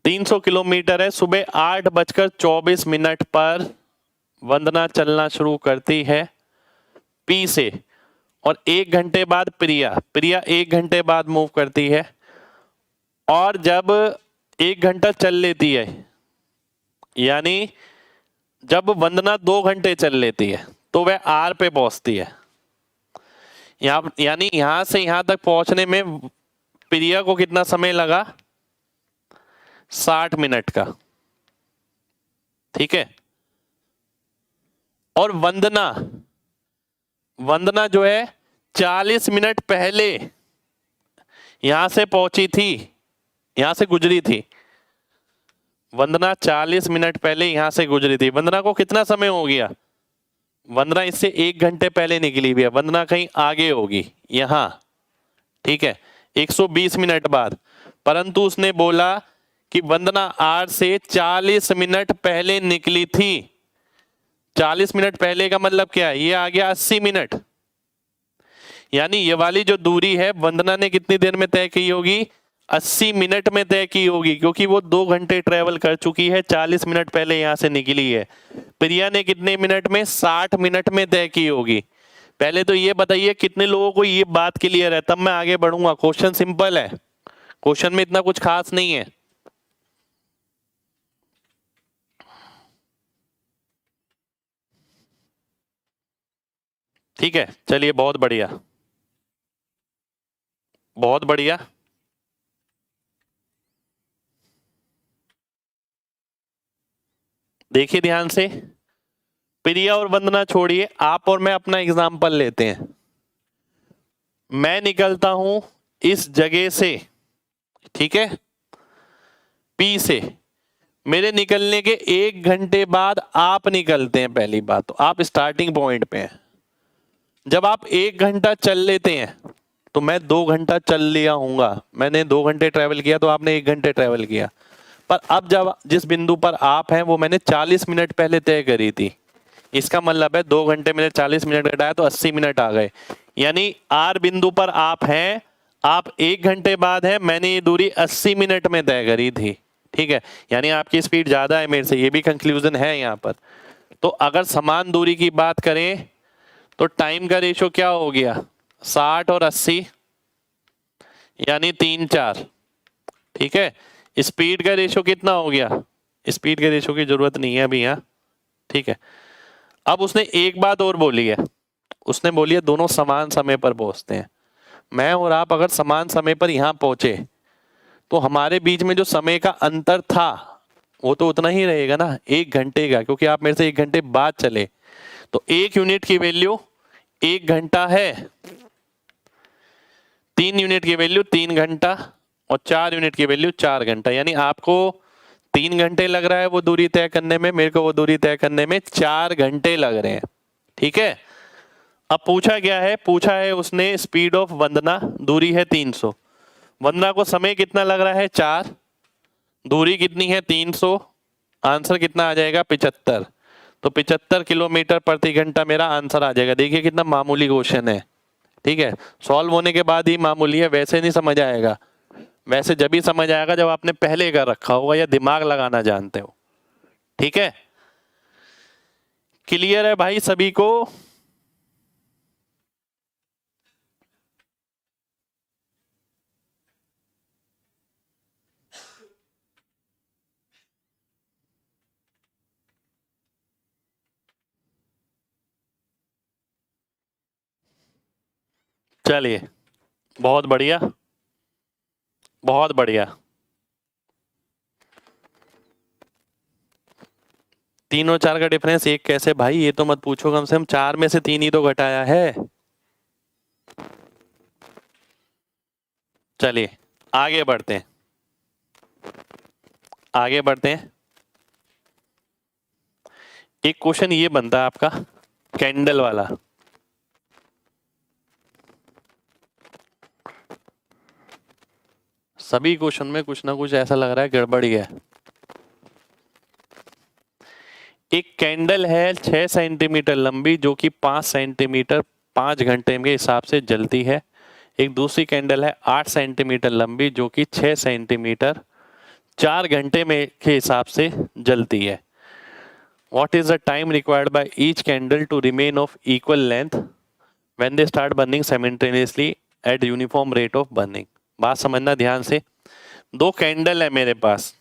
300 किलोमीटर है, सुबह 8:24 पर वंदना चलना शुरू करती है पी से, और 1 घंटे बाद प्रिया 1 घंटे बाद मूव करती है, और जब 1 घंटा चल लेती है, यानी जब वंदना 2 घंटे चल लेती है तो वह आर पे पहुंचती है। यानी यहां से यहां तक पहुंचने में प्रिया को कितना समय लगा? 60 मिनट का। ठीक है, और वंदना जो है 40 मिनट पहले यहां से पहुंची थी, यहां से गुजरी थी। वंदना 40 मिनट पहले यहां से गुजरी थी। वंदना को कितना समय हो गया? वंदना इससे 1 घंटे पहले निकली हुई है, वंदना कहीं आगे होगी यहां। ठीक है, 120 मिनट बाद, परंतु उसने बोला कि वंदना आर से 40 मिनट पहले निकली थी। 40 मिनट पहले का मतलब क्या है? ये आ गया 80 मिनट। यानी ये वाली जो दूरी है वंदना ने कितनी देर में तय की होगी? 80 मिनट में तय की होगी, क्योंकि वो 2 घंटे ट्रेवल कर चुकी है, 40 मिनट पहले यहां से निकली है। प्रिया ने कितने मिनट में? 60 मिनट में तय की होगी। पहले तो ये बताइए कितने लोगों को ये बात क्लियर है, तब मैं आगे बढ़ूंगा। क्वेश्चन सिंपल है, क्वेश्चन में इतना कुछ खास नहीं है। ठीक है, चलिए बहुत बढ़िया, बहुत बढ़िया। देखिए ध्यान से, प्रिया और वंदना छोड़िए, आप और मैं अपना एग्जाम्पल लेते हैं। मैं निकलता हूं इस जगह से, ठीक है, पी से। मेरे निकलने के 1 घंटे बाद आप निकलते हैं। पहली बात तो आप स्टार्टिंग पॉइंट पे हैं। जब आप 1 घंटा चल लेते हैं तो मैं 2 घंटा चल लिया हूंगा। मैंने 2 घंटे ट्रेवल किया तो आपने 1 घंटे ट्रेवल किया। पर अब जब जिस बिंदु पर आप हैं वो मैंने 40 मिनट पहले तय करी थी। इसका मतलब है 2 घंटे मैंने 40 मिनट घटाया तो 80 मिनट आ गए। यानी आर बिंदु पर आप हैं, आप 1 घंटे बाद हैं, मैंने ये दूरी 80 मिनट में तय करी थी। ठीक है, यानी आपकी स्पीड ज्यादा है मेरे से, ये भी कंक्लूजन है यहाँ पर। तो अगर समान दूरी की बात करें तो टाइम का रेशो क्या हो गया? 60 और 80, यानी 3-4। ठीक है, स्पीड का रेशो कितना हो गया? स्पीड के रेशो की जरूरत नहीं है अभी यहाँ। ठीक है, अब उसने एक बात और बोली है, उसने बोली है दोनों समान समय पर पहुंचते हैं। मैं और आप अगर समान समय पर यहाँ पहुंचे तो हमारे बीच में जो समय का अंतर था वो तो उतना ही रहेगा ना, 1 घंटे का, क्योंकि आप मेरे से 1 घंटे बाद चले। तो 1 यूनिट की वैल्यू 1 घंटा है, 3 यूनिट की वैल्यू 3 घंटा, और 4 यूनिट की वैल्यू 4 घंटा। यानी आपको 3 घंटे लग रहा है वो दूरी तय करने में, मेरे को वो दूरी तय करने में 4 घंटे लग रहे हैं। ठीक है, अब पूछा क्या है? पूछा है उसने स्पीड ऑफ वंदना, दूरी है 300। वंदना को समय कितना लग रहा है? 4। दूरी कितनी है 300, आंसर कितना आ जाएगा 75। तो 75 किलोमीटर प्रति घंटा मेरा आंसर आ जाएगा। देखिए कितना मामूली क्वेश्चन है, ठीक है। सॉल्व होने के बाद ही मामूली है, वैसे नहीं समझ आएगा। वैसे जब ही समझ आएगा जब आपने पहले कर रखा होगा या दिमाग लगाना जानते हो, ठीक है। क्लियर है भाई सभी को? चलिए, बहुत बढ़िया, बहुत बढ़िया। 3 और 4 का डिफरेंस 1 कैसे भाई? ये तो मत पूछो, कम से कम 4 में से 3 ही तो घटाया है। चलिए आगे बढ़ते हैं, आगे बढ़ते हैं। एक क्वेश्चन ये बनता है आपका कैंडल वाला। सभी क्वेश्चन में कुछ ना कुछ ऐसा लग रहा है गड़बड़ी है। एक कैंडल है 6 सेंटीमीटर लंबी जो कि 5 सेंटीमीटर 5 घंटे के हिसाब से जलती है। एक दूसरी कैंडल है 8 सेंटीमीटर लंबी जो कि 6 सेंटीमीटर 4 घंटे में के हिसाब से जलती है। What is the time required by each candle to remain of equal length when they start burning simultaneously at uniform rate of burning? बात समझना ध्यान से। 2 कैंडल है मेरे पास,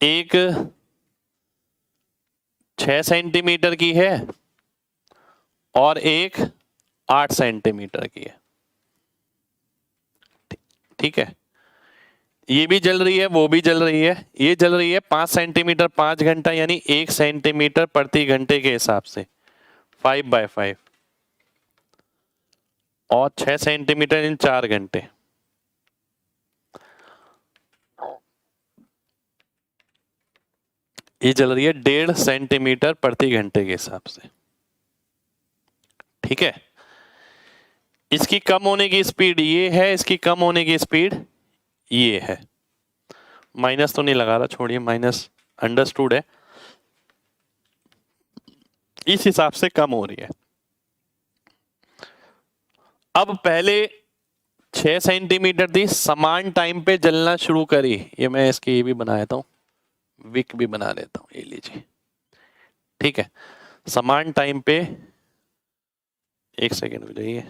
एक 6 सेंटीमीटर की है और एक 8 सेंटीमीटर की है, ठीक है। ये भी जल रही है, वो भी जल रही है। ये जल रही है 5 सेंटीमीटर 5 घंटा यानी 1 सेंटीमीटर प्रति घंटे के हिसाब से 5/5, और 6 सेंटीमीटर इन 4 घंटे। ये जल रही है 1.5 सेंटीमीटर प्रति घंटे के हिसाब से, ठीक है। इसकी कम होने की स्पीड ये है, इसकी कम होने की स्पीड ये है। माइनस तो नहीं लगा रहा, छोड़िए, माइनस अंडरस्टूड है। इस हिसाब से कम हो रही है। अब पहले 6 सेंटीमीटर थी, समान टाइम पे जलना शुरू करी। ये मैं इसकी ये भी बना देता हूँ, विक भी बना देता हूँ, ये लीजिए, ठीक है। समान टाइम पे, एक सेकेंड हो जाइए,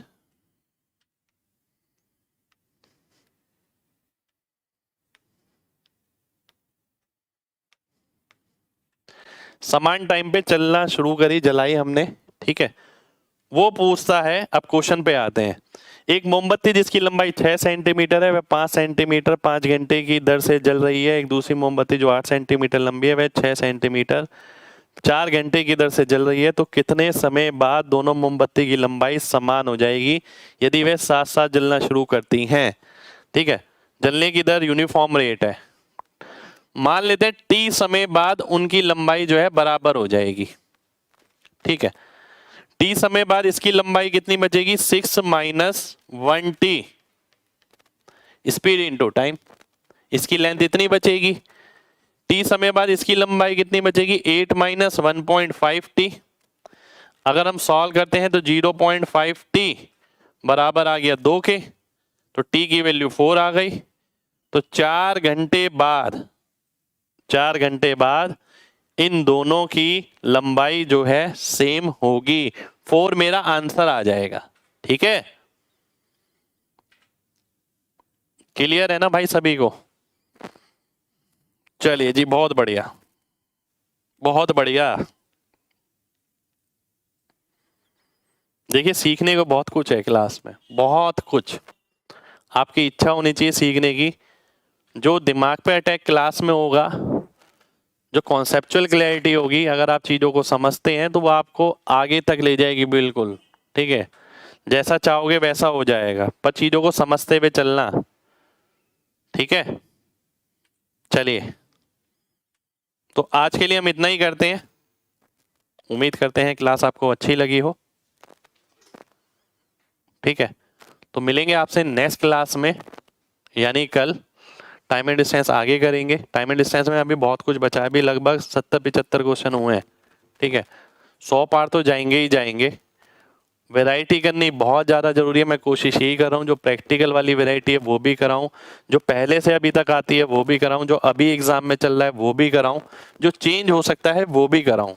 समान टाइम पे चलना शुरू करी, जलाई हमने, ठीक है। वो पूछता है, अब क्वेश्चन पे आते हैं। एक मोमबत्ती जिसकी लंबाई 6 सेंटीमीटर है वह 5 सेंटीमीटर 5 घंटे की दर से जल रही है। एक दूसरी मोमबत्ती जो 8 सेंटीमीटर लंबी है वह 6 सेंटीमीटर 4 घंटे की दर से जल रही है। तो कितने समय बाद दोनों मोमबत्ती की लंबाई समान हो जाएगी यदि वे साथ साथ जलना शुरू करती हैं? ठीक है, जलने की दर यूनिफॉर्म रेट है। मान लेते हैं टी समय बाद उनकी लंबाई जो है बराबर हो जाएगी, ठीक है। टी समय बाद इसकी लंबाई कितनी बचेगी? 6 - 1 टी, स्पीड इंटू टाइम। इसकी लेंथ इतनी बचेगी। टी समय बाद इसकी लंबाई कितनी बचेगी? 8 - 1.5 टी। अगर हम सॉल्व करते हैं तो 0.5 टी बराबर आ गया 2 के, तो टी की वैल्यू 4 आ गई। तो 4 घंटे बाद, 4 घंटे बाद इन दोनों की लंबाई जो है सेम होगी। 4 मेरा आंसर आ जाएगा, ठीक है। क्लियर है ना भाई सभी को? चलिए जी, बहुत बढ़िया, बहुत बढ़िया। देखिए सीखने को बहुत कुछ है क्लास में, बहुत कुछ। आपकी इच्छा होनी चाहिए सीखने की। जो दिमाग पे अटैक क्लास में होगा, जो कॉन्सेप्चुअल क्लैरिटी होगी, अगर आप चीज़ों को समझते हैं तो वो आपको आगे तक ले जाएगी, बिल्कुल, ठीक है। जैसा चाहोगे वैसा हो जाएगा, पर चीज़ों को समझते हुए चलना, ठीक है। चलिए, तो आज के लिए हम इतना ही करते हैं। उम्मीद करते हैं क्लास आपको अच्छी लगी हो, ठीक है। तो मिलेंगे आपसे नेक्स्ट क्लास में, यानी कल। टाइम एंड डिस्टेंस आगे करेंगे। टाइम एंड डिस्टेंस में अभी बहुत कुछ बचा है, अभी लगभग 70-75 क्वेश्चन हुए हैं, ठीक है। 100 पार तो जाएंगे ही जाएंगे। वैरायटी करनी बहुत ज़्यादा ज़रूरी है, मैं कोशिश यही कर रहा हूँ। जो प्रैक्टिकल वाली वैरायटी है वो भी कराऊँ, जो पहले से अभी तक आती है वो भी कराऊँ, जो अभी एग्ज़ाम में चल रहा है वो भी कराऊँ, जो चेंज हो सकता है वो भी कराऊँ।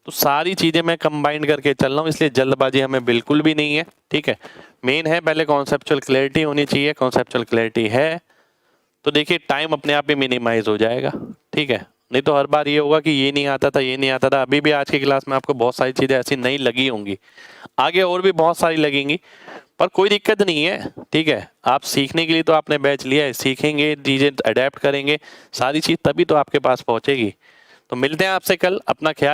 तो सारी चीज़ें मैं कंबाइन करके चल रहा हूँ, इसलिए जल्दबाजी हमें बिल्कुल भी नहीं है, ठीक है। मेन है पहले कॉन्सेप्चुअल क्लैरिटी होनी चाहिए। कॉन्सेप्चुअल क्लैरिटी है तो देखिए टाइम अपने आप ही मिनिमाइज हो जाएगा, ठीक है। नहीं तो हर बार ये होगा कि ये नहीं आता था, ये नहीं आता था। अभी भी आज की क्लास में आपको बहुत सारी चीज़ें ऐसी नहीं लगी होंगी, आगे और भी बहुत सारी लगेंगी, पर कोई दिक्कत नहीं है, ठीक है। आप सीखने के लिए तो आपने बैच लिया है, सीखेंगे, चीज़ें अडेप्ट करेंगे, सारी चीज़ तभी तो आपके पास पहुंचेगी। तो मिलते हैं आपसे कल, अपना ख्याल